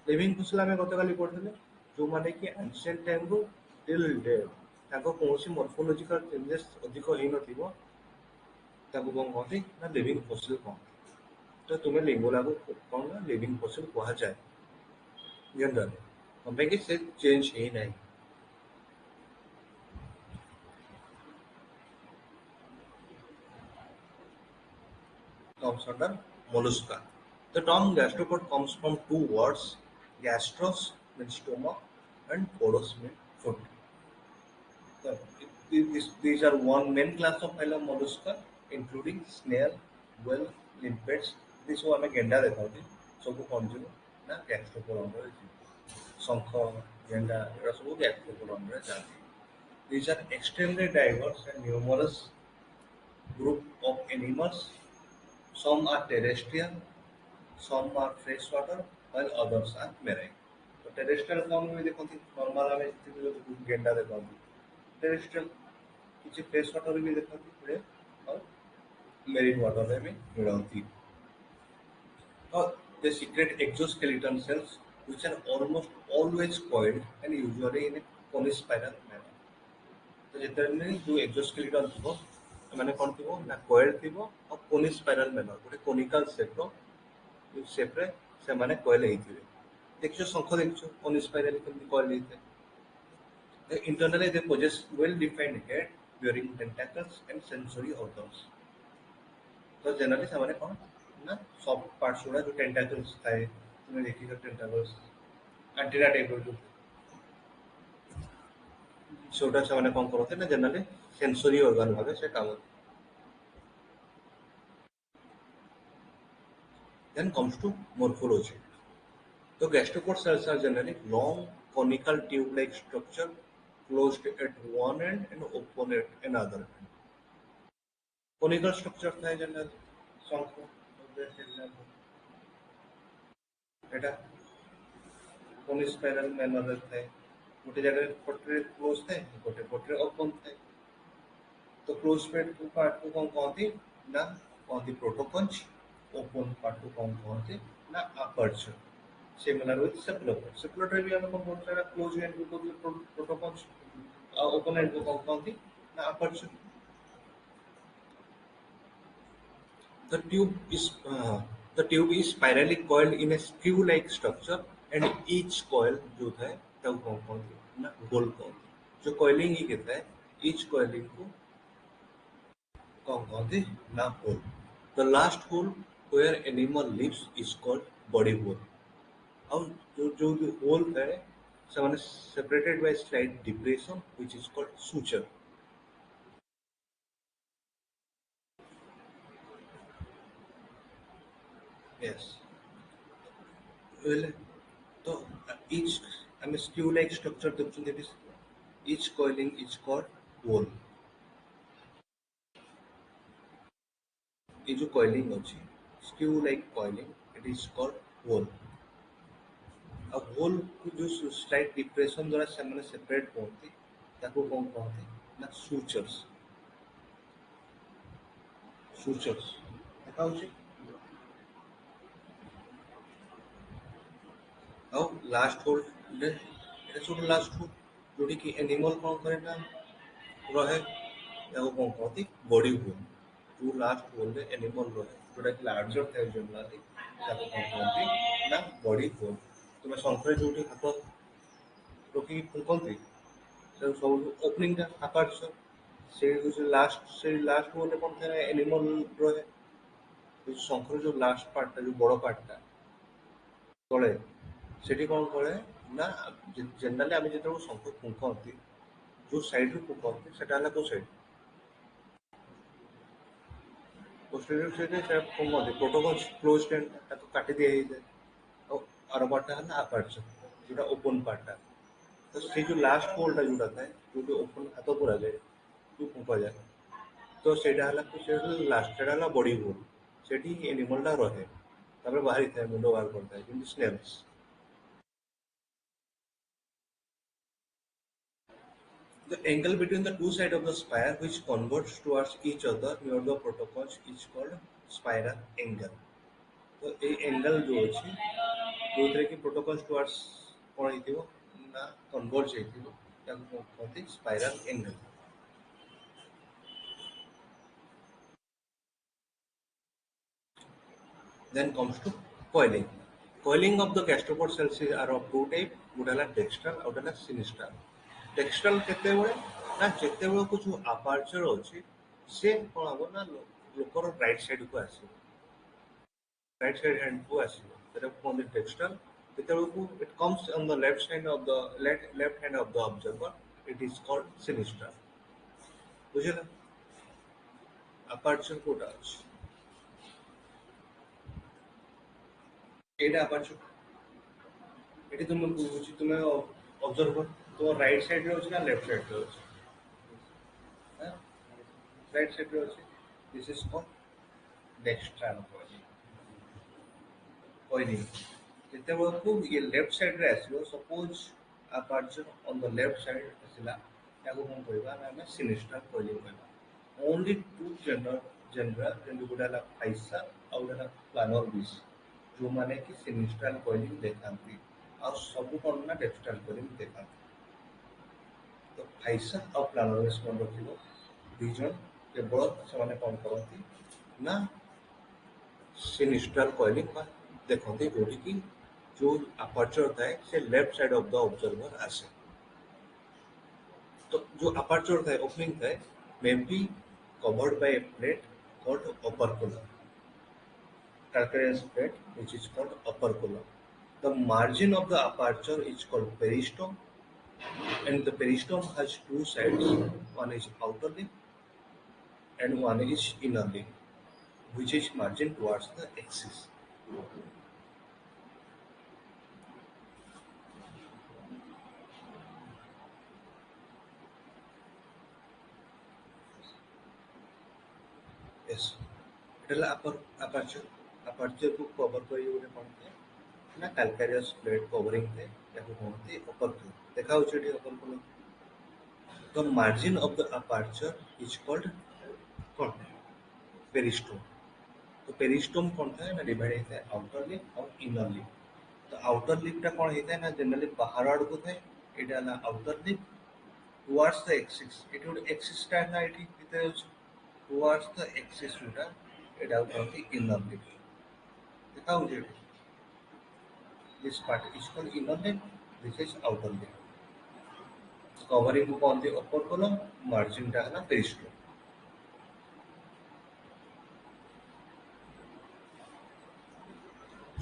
लिविंग फॉसिल हमें गतकाली पढथिले जो माने कि एंशिएंट टाइम रो टिल डेट ताको कोनसी मॉर्फोलॉजिकल चेंजेस अधिक हेइ नथिबो ताको कोन कहती ना लिविंग फॉसिल कहती। तो तुम्हें लिंगुला को कौन ना लिविंग फॉसिल कहा जाए जनरल हमें कि से चेंज ही नहीं। comes under mollusca। The term gastropod comes from two words gastros means stomach and podos means foot। So, these are one main class of phylum mollusca including snail, whale, limpets। this को हमें गेंडा देखा होती सब कौन जो ना gastropod under शंख गेंडा एरा सब गैस्ट्रोपोड अंडर जाती। These are extremely diverse and numerous group of animals। Some are terrestrial, some are freshwater, while others are marine। तो terrestrial फॉर्म में देखो थी नॉर्मल हमें जितने गेंडा देखा थी terrestrial किसी freshwater भी देखा थी पूरे और marine water में भी मिला थी। और they secrete exoskeleton cells which are almost always coiled and usually in a conispiral manner। तो जितने जो एक्सोस्केलेटन थी माने कौन थी ना कॉइल थी और कोनी स्पाइरल मैनर गोटे कोनिकल शेप रो शेप रे से माने कॉइल हेइथिबे। देखियो शंख देखियो अनस्पाइरल केमती कॉइल होता है internally they possess well defined head bearing tentacles and sensory organs तो जनरली ସେମାନେ କଣ ନା ସଫ୍ଟ ପାର୍ଟସ ଗୁଡା ଯୋଉ ଟେଣ୍ଟାକଲ୍ସ ଥାଏ ତୁମେ ଦେଖିଛ ଟେଣ୍ଟାକଲ୍स ଆଣ୍ଟିନା ଟାଇପର ଯୋଉ ସେଗୁଡା ସେମାନେ କଣ କରନ୍ତି ନା ଜେନେରାଲି ସେନ୍ସୋରି ଅର୍ଗାନ ଭାବେ ସେ କାମ then comes to morphology the gastropod cells are generally long conical tube like structure closed at one end and open at another end conical structure ଥାଏ ଜେନେରାଲି ଶଙ୍ଖ ଏଟା कोनी स्पाइरल मैनर ଥାଏ ଗୋଟେ ଜାଗାରେ ପଟରେ କ୍ଲୋଜ ଥାଏ ଗୋଟେ ପଟରେ ଓପନ ଥାଏ तो क्लोज पार्ट को कौन कहते ना कहते प्रोटोकंच ओपन पार्ट को कौन कहते ना अपर्चर सिमिलर विथ सेप्लोपर सेप्लोपर भी हम कौन बोलते हैं क्लोज एंड को प्रोटोकंच ओपन एंड को कौन कहते ना aperture the tube is uh, the tube is spirally coiled in a screw like structure and each coil जो है तब कौन कहते ना होल कहते जो coiling ही कहता है each coiling को कौन कहते ना whole The last hole where animal lives is called body hole. और जो hole है ସେମାନେ separated by slight depression which is called suture. Yes. Well, तो each I mean screw like structure देखुଛନ୍ତି it is each coiling is called hole. ये जो coiling ଅଛି screw like coiling it is called hole. ଆଉ whole କୁ ଯୋଉ slight depression ଦ୍ୱାରା ସେମାନେ separate ହୁଅନ୍ତି ତାକୁ କଣ କହନ୍ତି ନା ସୁଚର୍ସ ଦେଖା ହଉଛି ଆଉ ଲାଷ୍ଟ ହୋଲ୍ ଏଟା ସବୁ ଲାଷ୍ଟ ହୋଲ୍ ଯୋଉଠି କି ଏନିମଲ କଣ କରେ ନା ରହେ ତାକୁ କଣ କହନ୍ତି ବଡି ହୋଲ୍ ଯୋଉ ଲାଷ୍ଟ ହୋଲ୍ ରେ ଏନିମଲ ରହେ ଯୋଉଟା କି ଲାର୍ଜର ଥାଏ ଜେନେରାଲି ତାକୁ କଣ କହନ୍ତି ନା ବଡି ହୋଲ୍ ତୁମେ ଶଙ୍ଖରେ ଯୋଉଠି ହାତ ରଖିକି ଫୁଙ୍କନ୍ତି ସେ ସବୁ ଓପନିଂ ଟା ଆପାର୍ଚର ସେଇ ଲାଷ୍ଟ ହୋଲ୍ ରେ କଣ ଥାଏ ଏନିମଲ ରହେ ଶଙ୍ଖର ଯୋଉ ଲାଷ୍ଟ ପାର୍ଟଟା ଯୋଉ ବଡ ପାର୍ଟଟା ତଳେ ସେଠି କଣ କରେ ନା ଜେନେରାଲି ଆମେ ଯେତେବେଳେ ଶଙ୍ଖ ଫୁଙ୍କନ୍ତି ଯୋଉ ସାଇଡରୁ ଫୁଙ୍କନ୍ତି ସେଟା ହେଲା କୋଉ ସାଇଡ ପୋଷ୍ଟେରିୟର ସାଇଡରେ ସେଟା ଫୁଙ୍କନ୍ତି ପ୍ରୋଟୋକଲ୍ କ୍ଲୋଜ ଏଣ୍ଡ ତାକୁ କାଟି ଦିଆ ହେଇଯାଏ ଆଉ ଆର ପାର୍ଟଟା ହେଲା ଆପାର୍ଚର ଯୋଉଟା ଓପନ ପାର୍ଟଟା ତ ସେଇ ଯୋଉ ଲାଷ୍ଟ ହୋଲଟା ଯୋଉଟା ଥାଏ ଯୋଉଠି ଓପନ ହାତ ପୁରାଯାଏ ଯୋଉ ଫୁଙ୍କାଯାଏ ତ ସେଇଟା ହେଲା ବଡି ହୋଲ ସେଠି ଏନିମଲଟା ରହେ ତାପରେ ବାହାରିଥାଏ ମୁଣ୍ଡ ବାହାର କରିଥାଏ ଯେମିତି ସ୍ନେଲ୍ସ The angle between the two sides of the spire which converge towards each other near the protoconch is called spiral angle. तो ये एंगल जो अच्छी ଯୋଉଥିରେ କି ପ୍ରୋଟୋକଲ୍ ଟୁୱାର୍ଡସ୍ କ'ଣ ହେଇଥିବ ନା କନଭର୍ଜ ହେଇଥିବ ତାକୁ କହନ୍ତି spiral angle then comes to coiling coiling of the gastropod cells are of two type ଗୋଟେ ହେଲା ଡେକ୍ସଟ୍ରାଲ ଆଉ ଗୋଟେ ହେଲା ସିନିଷ୍ଟ୍ରାଲ ଡେକ୍ସଟ୍ରାଲ କେତେବେଳେ ନା ଯେତେବେଳକୁ ଯୋଉ ଆପାର୍ଚର ଅଛି ସେ କ'ଣ ହବ ନା ଲୋକର ରାଇଟ୍ ସାଇଡକୁ ଆସିବ ରାଇଟ୍ ସାଇଡ୍ ହ୍ୟାଣ୍ଡକୁ ଆସିବ ସେଟାକୁ କୁହନ୍ତି ଡେକ୍ସଟ୍ରାଲ ଯେତେବେଳକୁ it comes on the left side of the left hand of the observer it is called sinistral ବୁଝିଲ aperture କୋଉଟା ଅଛି ଏଇଟା aperture ଏଠି ତୁମେ ବୁଝୁଛି ତୁମେ ଅବଜର୍ଭର ତୁମ ରାଇଟ୍ ସାଇଡରେ ଅଛି ନା ଲେଫ୍ଟ ସାଇଡରେ ଅଛି ରାଇଟ୍ ସାଇଡରେ ଅଛି ଦିସ୍ ଇଜ କଲ୍ଡ ଡେକ୍ସଟ୍ରାଲ coiling ଯେତେବେଳକୁ ଇଏ ଲେଫ୍ଟ ସାଇଡରେ ଆସିବ suppose aperture on the left side ଆସିଲା ତାକୁ କ'ଣ କହିବା ନା ଆମେ ସିନିଷ୍ଟ୍ରାଲ coiling କହିବା only two general ଯେମିତି ଗୋଟେ ହେଲା ଫାଇସା ଆଉ ଗୋଟେ ହେଲା ପ୍ଲାନର ବିସ୍ ଯୋଉମାନେ କି ସିନିଷ୍ଟ୍ରାଲ coiling ଦେଖାନ୍ତି ଆଉ ସବୁ କ'ଣ ନା ଡେକ୍ସଟ୍ରାଲ coiling ଦେଖାନ୍ତି ତ ଫାଇସା ଆଉ ପ୍ଲାନର ବିସ୍ କ'ଣ ରଖିବ ଦୁଇ ଜଣ କେବଳ ସେମାନେ କ'ଣ କରନ୍ତି ନା ସିନିଷ୍ଟ୍ରାଲ coiling ବା ଦେଖନ୍ତି ଯୋଉଠିକି जो अपर्चर थाए से left side of the observer आसे तो जो अपर्चर थाए ओपनिंग थाए may be covered by a plate called operculum calcareous plate which is called operculum. The margin of the aperture is called peristome, and the peristome has two sides. One is outer lip and one is inner lip, which is margin towards the axis. Yes. ଏଟା aperture. Aperture को cover କରି ଗୋଟେ କଣ ଥାଏ ନା calcareous plate covering ଥାଏ ତାକୁ କହନ୍ତି operculum. ଦେଖା ହଉଛି ଏଠି operculum. The margin of the aperture is called कौन peristome. तो पेरिस्टोम कौन था ना डिवाइड होता है आउटर लिप और इनर लिप. तो आउटर लिप टा कौन होता है ना जनरली बाहर आड़ को था एटा ना outer lip towards the axis एटा ଗୋଟେ एक्सिस टा ना एठी ଭିତରେ ଅଛି टुवर्ड्स द एक्सिस टा एटा कहନ୍ତି इनर लिप. देखा हो जे this part is called inner lip this is outer lip covering को कहନ୍ତି अपर कोलम मार्जिन टा है ना peristome.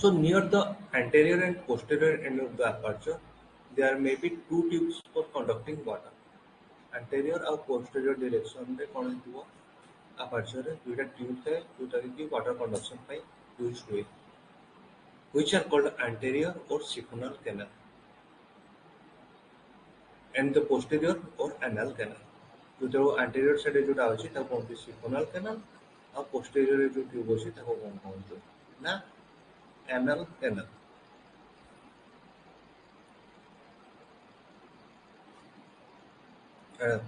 So near the anterior and posterior end of the aperture, there may be two tubes for conducting water. Anterior और posterior direction में कौन हुआ aperture है दुईटा tube है जोटा कि water conduction ପାଇଁ use हुए, which are called anterior or siphonal canal and the posterior or anal canal. जो anterior side जोटा अछि ताको कौन siphonal canal और posterior जो tube अछि ताको कौन ना anal canal.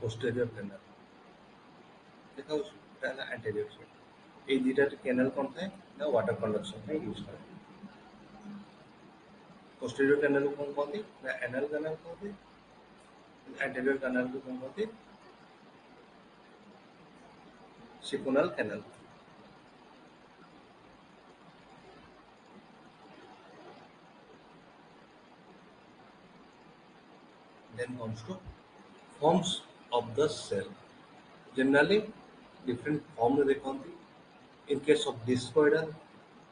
Posterior canal देखा उसका anterior side. ये दुईटा canal कौन था ना water conduction में use करा. Posterior canal को कौन कहते ना anal canal कहते. Anterior canal को कौन कहते siphonal canal. Then comes to forms of the cell. Generally different form देखते. In case of discoidal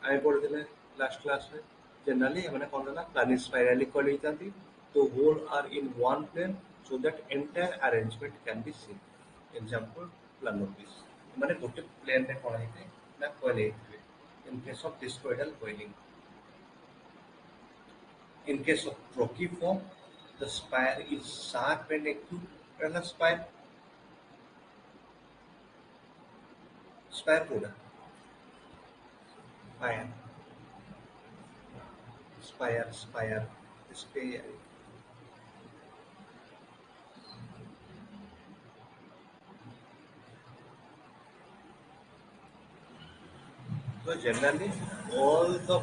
I पढ़ते last class में generally हमने कौन ना planispirally कोली जाती. The whole are in one plane so that entire arrangement can be seen. Example planopis. मैंने गोटे plane में कौन है ना कोले. In case of discoidal coiling. In case of trochiform, the spire is sharp and acute. And spire Koda. Spire. So generally, all the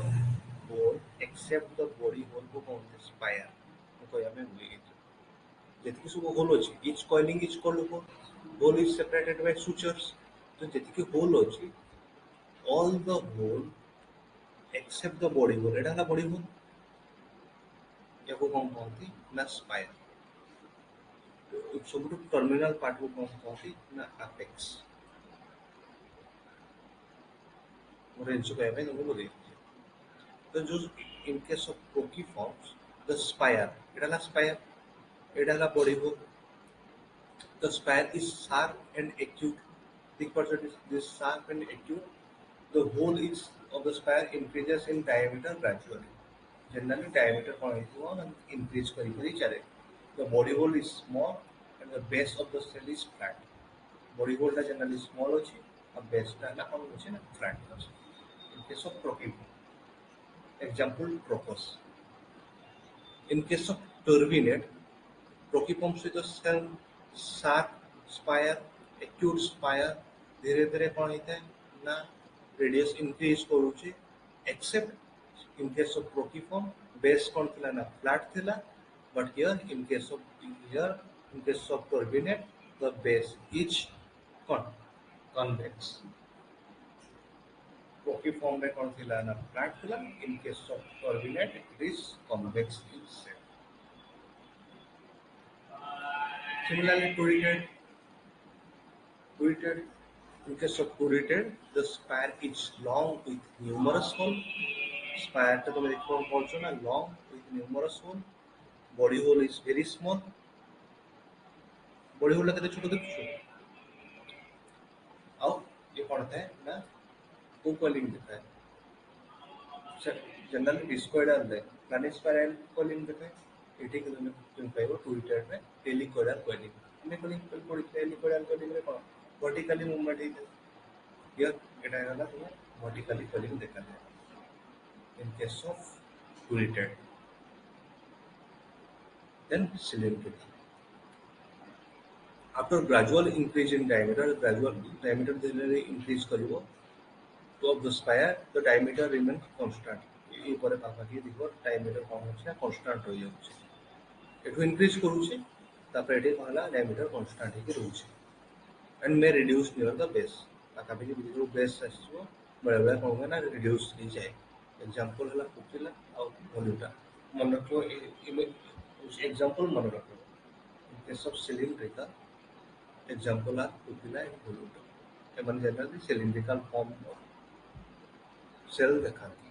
bone except the body hole को कौन थे spire. तो यहाँ में भूल गए. जितनी सब hole होची, each coiling is called hole. Hole is separated by sutures. तो जितनी hole होची, all the hole except the body hole. एटा ना body hole. या को कौन कहती ना spire. सब तो terminal part को कौन कहती ना apex. और इनसे क्या है वो बोलिए. तो जो in case of prochiforms, the spire. एटा ना spire. एटा ना body hole. The spire is sharp and acute. The person is this sharp and acute. The hole is of the spire increases in diameter gradually. Generally, diameter increase kari chale. The body hole is small and the base of the cell is flat. Body hole is generally small hochi, and base ta na flat hochi. In case of prochiform, example tropos. In case of turbinate, prochiform से जो cell sharp spire, acute spire धीरे धीरे कौन होता है ना radius increase करूँचे, except in case of prochiform base कौन थिला ना flat थिला, but here in case of turbinate the base is convex. Propiform में कौन थी लाना flat थिला in case of turbinate it is convex in shape. Similarly, turreted. In case of turreted, the spire is long with numerous holes. Spire টা তুমি দেখতে পাচ্ছ না long with numerous holes. Body hole is very small. Body hole টা কেটে ছোট দেখছো और ये कौन है ना co-coiling देता है जनरली डिस्कोइडल है प्लानिस्फेराइल coiling देता है एटी के तुम पाइबो turreted में helicoidal coiling हमने coiling पढ़ी helicoidal coiling में कौन vertically movement है ये এটা হলো তোমার vertically coiling দেখা যায় in case of turreted. Then cylindrical. After gradual increase in diameter, gradual diameter generally increase करिवो तो of the spire the diameter remains constant. ये परे पाखाठी देखो diameter कौन होच्छे constant रही होच्छे. एटू increase करूच्छे तापर एटे कहला diameter constant he रहूच्छे and may reduce near the base. पाखाठी जो base आछिवो बड़े कौन होगा ना reduce ही जाए. Example हला पुकिला और भोलुटा मन रखो example मन रखो. In case of cylindrical, example are pupilla and volute. एमन generally cylindrical form of cell दिखाती.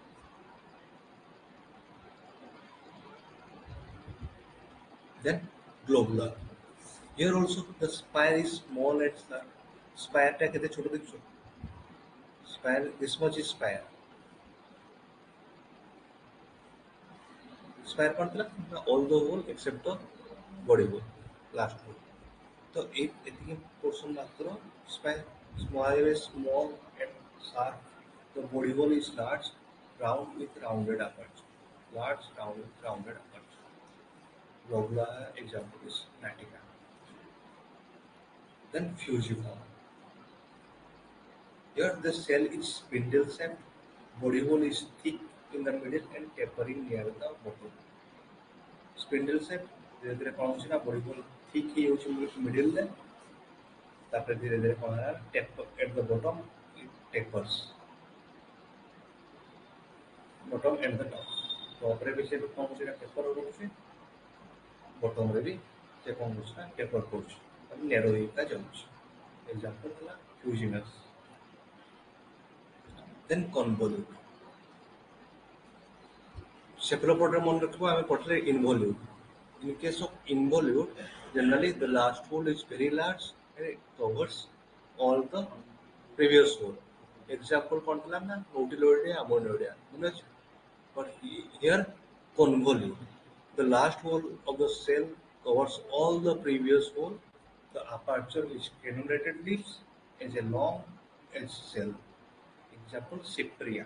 Then globular. Here also the spire is small and slender. Spire टा केते छोटो देखছো? Spire this much is spire. Spire कौन थला? All the hole except the body hole, last hole. तो एक एतिकी portion मात्र spire small and sharp. The body hole is large, round with rounded aperture. Large, round with rounded aperture. Globular example is Natica. Then fusiform. Here the cell is spindle shaped. Body hole is thick in the middle and tapering near the bottom. Spindle shaped. धीरे धीरे कौन सी ना body hole thick ही होची middle ले. तापर धीरे धीरे कौन है taper at the bottom it tapers. Bottom and the top. Top रे भी से कौन सी ना taper होची. Bottom रे भी से कौन सी ना taper होची. अब narrow ही का जाऊची. Example है fusinous. Then convolute. Cephalopoda mon rakhibo ame potre involute. In case of involute, generally the last hole is very large and it covers all the previous hole. Example kon thila na nautiloidea ammonoidea. But here convolute. The last hole of the cell covers all the previous hole. The aperture is crenulated leaves as a long edge cell. Example Cypria.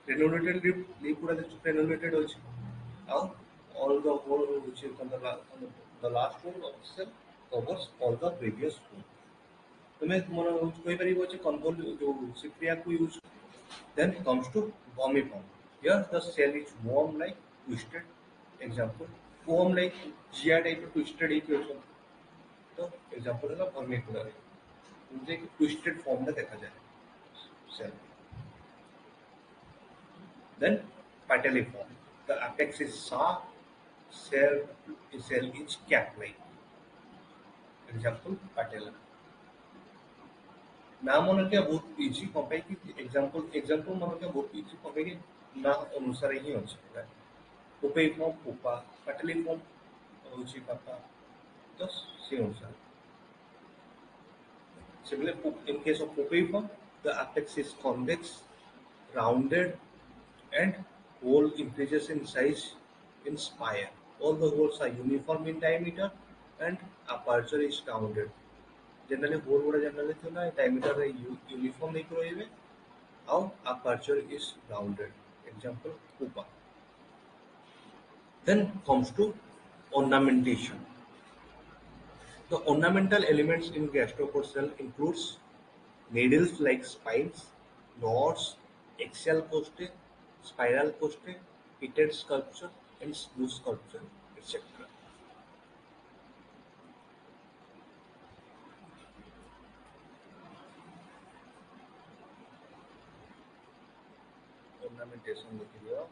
Crenulated leaf पूरा crenulated होची. Now all the hole which is on the last hole of the cell covers all the previous hole. तुम्हें mono कोई बारी वो convolute जो Cypria को use. Then comes to vermiform. Here the cell is worm like twisted. Example worm like GI type of twisted एक होची. तो example है ना vermiculare. मुझे एक twisted form में देखा जाए cell. Then patelliform. The apex is sharp, cell is cap-like. Example patella. नाम होना क्या बहुत easy कंपेयर की example होना क्या बहुत easy कंपेयर की नाम अनुसार ही हो सकता है. Pupiform pupa, patelliform होची papa. तो सी अनुसार. Similarly, in case of pupiform, the apex is convex, rounded, and hole increases in size in spire. All the holes are uniform in diameter and aperture is rounded. Generally, hole would generally diameter uniform नहीं how aperture is rounded. Example, pupa. Then comes to ornamentation. The ornamental elements in gastropod cell includes needles like spines, knots, axial costae, spiral costae, pitted sculpture, and smooth sculpture, etc. ornamentation देखियो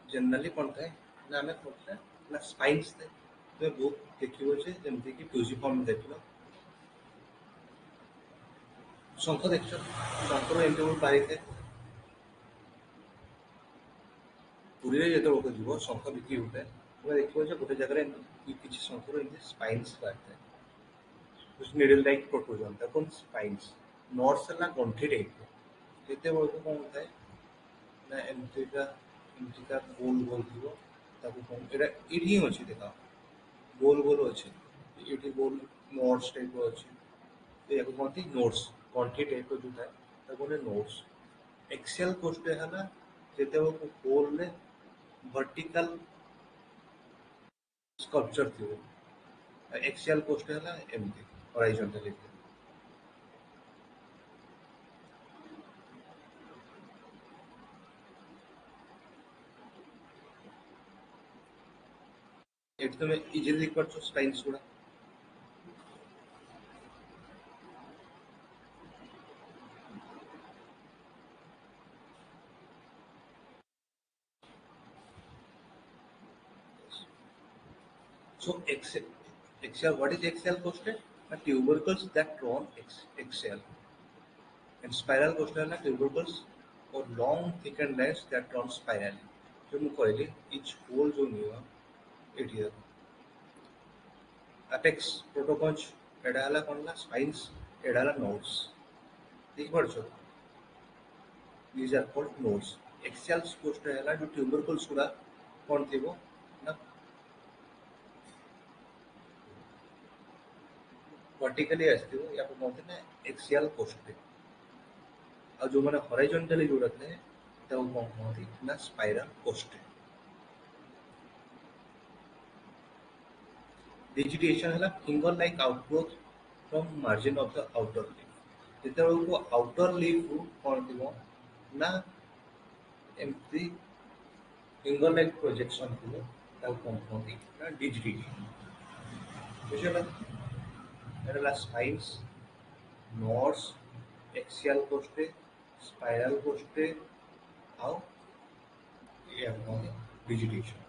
generally कौन था ना हमें कौन ना spines थे तो बहुत देखियो जे जेमती कि फ्यूजिफॉर्म देखलो शंख देखो शंकर एमती बहुत पारी थे पुरी रे जेतो लोक जीव शंख बिक्री होते तुम देखियो जे गोटे जगह किसी शंकर एमती स्पाइन्स बाटे कुछ निडल लाइक प्रोट्रूजन ता कौन स्पाइन्स नॉर्स ला गंठी टाइप जेते बेलको कौन होता है ना एमतीका गोल गोल थी ताको कौन एटा एठी ही अछि देखा गोल गोल अछि एठी गोल नोट्स टाइप अछि तो याको कहते नोट्स गंठी टाइप जो था ताको ने नोट्स एक्सेल कोष्टे है ना जेते वो गोल ने वर्टिकल स्कल्पचर थी एक्सेल कोष्टे है ना एमती हॉरिजॉन्टली एटी तुम इजिली लिख पारछो spines गुडा So excel, what is excel coastal? A tubercles that run excel. And spiral coastal are tubercles or long thickened lines that run spirally. जो मैं कहली each hole जो नहीं हुआ it here. Apex protoconch एडा हला कौन ला spines एडा हला nodes. देख पड़छो. These are called nodes. Excel coastal हला जो tubercles गुड़ा कौन थी वो ना vertically आसती वो या फिर कौन थे ना axial coastal. और जो मैंने हॉरिजॉन्टली जो रखते हैं तो वो कौन कहती ना स्पाइरल कोस्टे वेजिटेशन है finger like outgrowth from margin of the outer leaf जेतेबेले को आउटर लीफ कौन थी ना एमती फिंगर लाइक प्रोजेक्शन थी ताको कौन कहती ना डिजिटेशन बुझला एला spines nodes axial costae spiral costae आउ ये डिजिटेशन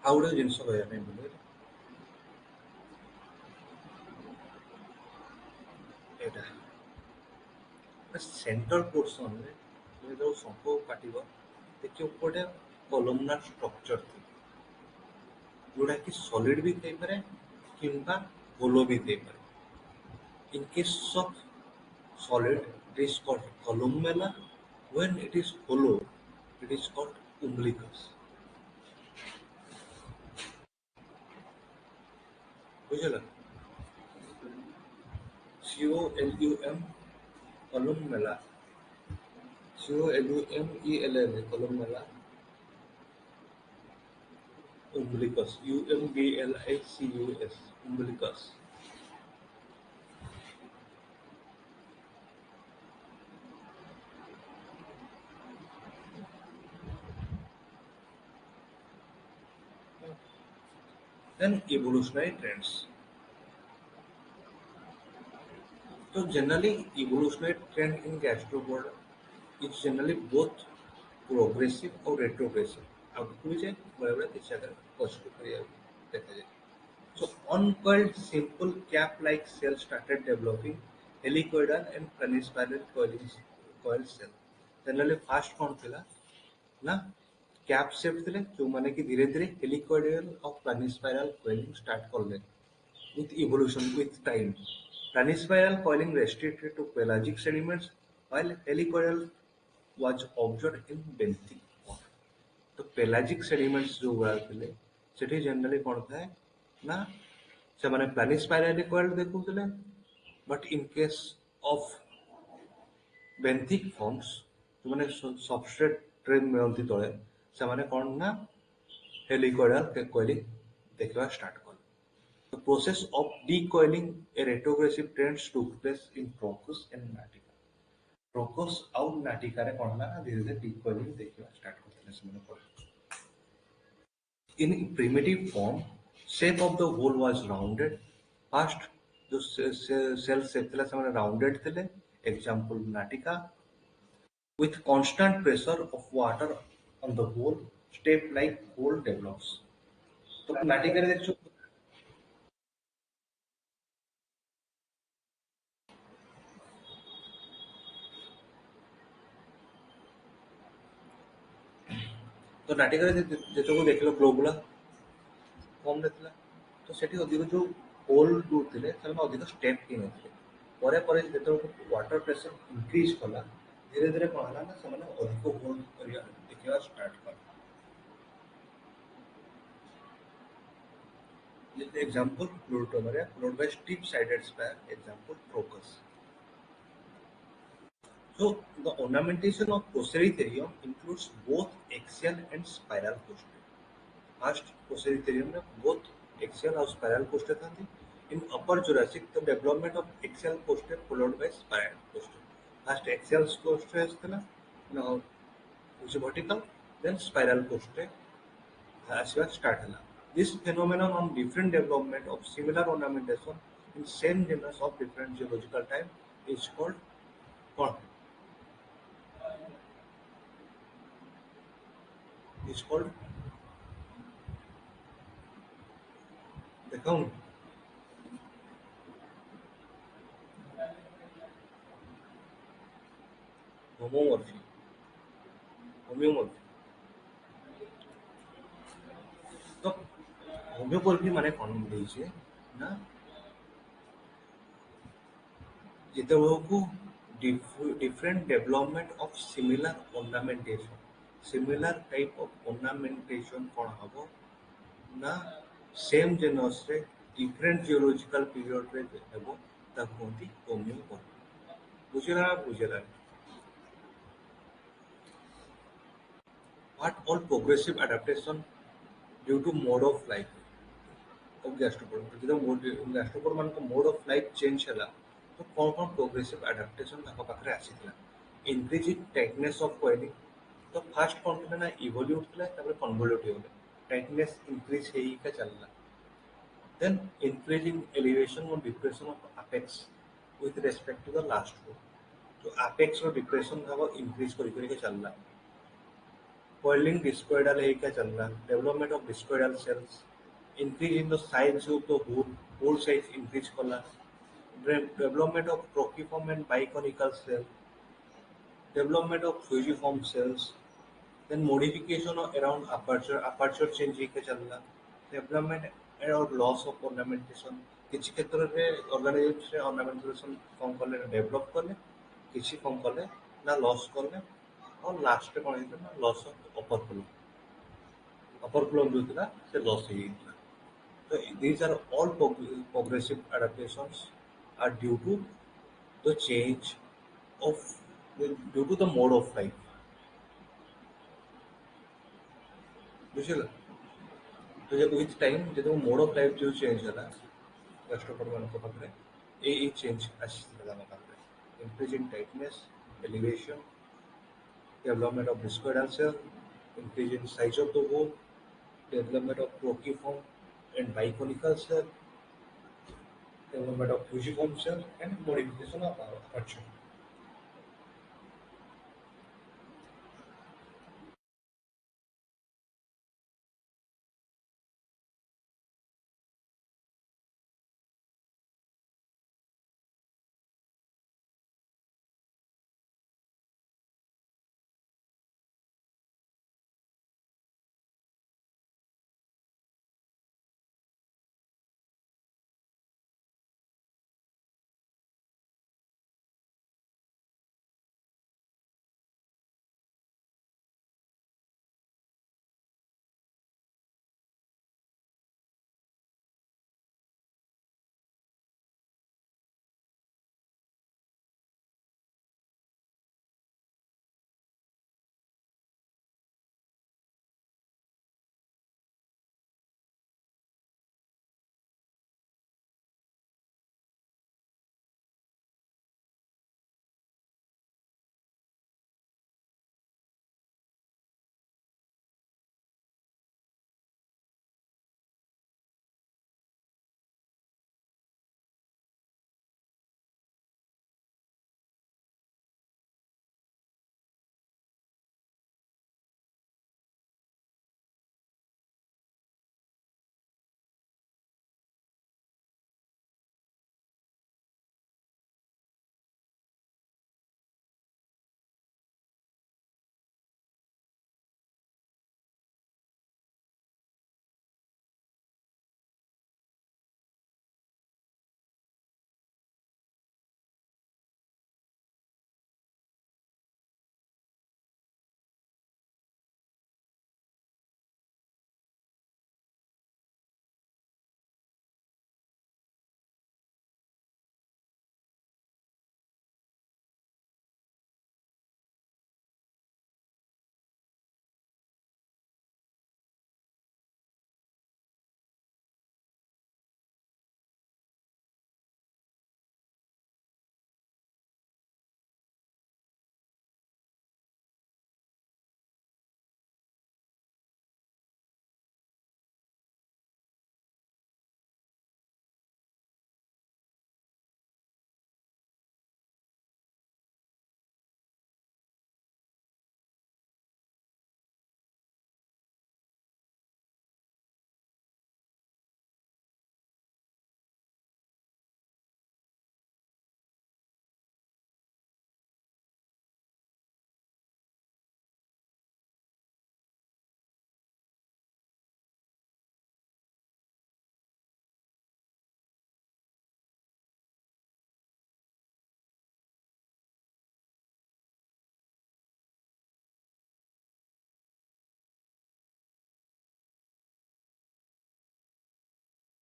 ଆଉ ଗୋଟେ ଜିନିଷ କହିବା ପାଇଁ ଭୁଲିଗଲି ଏଇଟା सेंटर पोर्शन रे जो शंख काटिब देखिए गोटे कलमनार स्ट्रक्चर थी जोड़ा कि सॉलिड भी थी पारे किंबा होलो भी थी पारे इन case of solid it is called columella when it is hollow it is called umbilicus बुझला COLUM columella COLUMELL columella umbilicus UMBLICUS umbilicus then evolutionary trends so generally evolutionary trend in gastropoda is generally both progressive or retrogressive आगକୁ भी जाए बड़े-बड़े किसी अगर positive career देखा जाए so uncoiled simple cap-like cells started developing helicoidal and planispiral coil cell generally first कौन थिला ना कैप शेप थिले जो माने कि धीरे-धीरे हेलिकोइडल और प्लानिस्पाइरल coiling स्टार्ट करले with evolution with time planispiral coiling restricted to pelagic sediments while helicoidal was observed in benthic pond तो पेलाजिक सेडिमेंट्स जो गुड़ा थे सेठी जनरली कौन था ना ସେମାନେ ପ୍ଲାନିସ୍ପାଇରାଲି coiled ଦେଖୁଥିଲେ, but in case of benthic forms ଯୋଉମାନେ substrate ରେ ମିଳନ୍ତି ତଳେ, ସେମାନେ କଣ ନା helicoidal coiling ଦେଖିବା ଷ୍ଟାର୍ଟ କଲେ। The process of decoiling a retrogressive trends took place in Procus and Natica। Procus ଆଉ ନାଟିକାରେ କଣ ହେଲା ନା ଧୀରେ ଧୀରେ decoiling ଦେଖିବା ଷ୍ଟାର୍ଟ କରିଥିଲେ ସେମାନେ କହିଲେ। In primitive form, shape of the hole was rounded. First, जो cell shape ଥିଲା ସେମାନେ rounded ଥିଲେ, example natica, with constant pressure of water on the hole, step-like hole develops। तो नाटिका रे देखो, तो नाटिका रे ଯେତେବେଳେ ଦେଖିଲ ଗ୍ଲୋବୁଲା କମ୍ ରେ ଥିଲା, ତ ସେଠି ଅଧିକ ଯୋଉ ହୋଲ୍ ଯୋଉ ଥିଲେ ସେମାନେ ଅଧିକ ଷ୍ଟେପ୍ ହେଇନଥିଲେ। ପରେ ପରେ ଯେତେବେଳେ ୱାଟର ପ୍ରେସର ଇନକ୍ରିଜ କଲା, ଧୀରେ ଧୀରେ କଣ ହେଲା ନା ସେମାନେ ଅଧିକ ହୋଲ୍ କରିବା ଦେଖିବା ଷ୍ଟାର୍ଟ କଲେ। Example, Plutonium, followed by steep-sided spire. Example, Crocus. So, the ornamentation of Proceritherium includes both axial and spiral costae. First, Proceritherium both axial and spiral costae thandi. In Upper Jurassic, the development of axial costae followed by spiral costae. First, axial costae asthila, now which is vertical, then spiral costae ଆସିବା start ହେଲା। This phenomenon on different development of similar ornamentation in same genus of different geological time is called what? Is called ଦେଖାଉନି homomorphy। homeomorphy ତ homeomorphy ମାନେ କଣ ଦେଇଛି ନା ଯେତେବେଳକୁ different development of similar ornamentation, similar type of ornamentation କଣ ହବ ନା same genus ରେ different geological period ରେ ହେବ, ତାକୁ କୁହନ୍ତି homeomorphy। ବୁଝିଲା ନା ବୁଝିଲାନି? What all progressive adaptation due to mode of life of gastropod, ଯେତେବେଳେ gastropod ମାନଙ୍କ mode of life change ହେଲା, ତ କଣ progressive adaptation ତାଙ୍କ ପାଖରେ ଆସିଥିଲା? Increase in tightness of coiling। ତ first କଣ ଥିଲା ନା evolute ଥିଲା, ତାପରେ convolute ହେଇଗଲେ, tightness increase ହେଇକା ଚାଲିଲା। Then increase in elevation or depression of apex with respect to the last hole। तो apex ର depression ଭାବ increase କରି କରିକା ଚାଲିଲା। Coiling discoidal ହେଇକା ଚାଲିଲା, development of discoidal cells, increase in the size of the hole size increase କଲା, development of prociform and biconical cell, development of fusiform cells, then modification of around aperture change ହେଇକା ଚାଲିଲା, development or loss of ornamentation। କିଛି କ୍ଷେତ୍ରରେ organismରେ ornamentation କଣ କଲେ develop କଲେ, କିଛି କଣ କଲେ ନା ଲସ୍ କଲେ, ଆଉ ଲାଷ୍ଟରେ କଣ ହେଇଥିଲା ନା ଲସ୍ ଅଫ ଅପର ଫ୍ଲୋର ଯୋଉ ଥିଲା ସେ ଲସ୍ ହେଇଯାଇଥିଲା। ତ these are all progressive adaptations are due to the change of due to the mode of life। ବୁଝିଲା? ତ with time ଯେତେବେଳେ mode of life ଯୋଉ change ହେଲା gastropod ମାନଙ୍କ ପାଖରେ ଏଇ change ଆସିଥିଲା ତାଙ୍କ ପାଖରେ, increase in tightness, elevation, development of discoidal cell, increase in size of the hole, development of prociform and biconical cell, development of fusiform cell, and modification of aperture।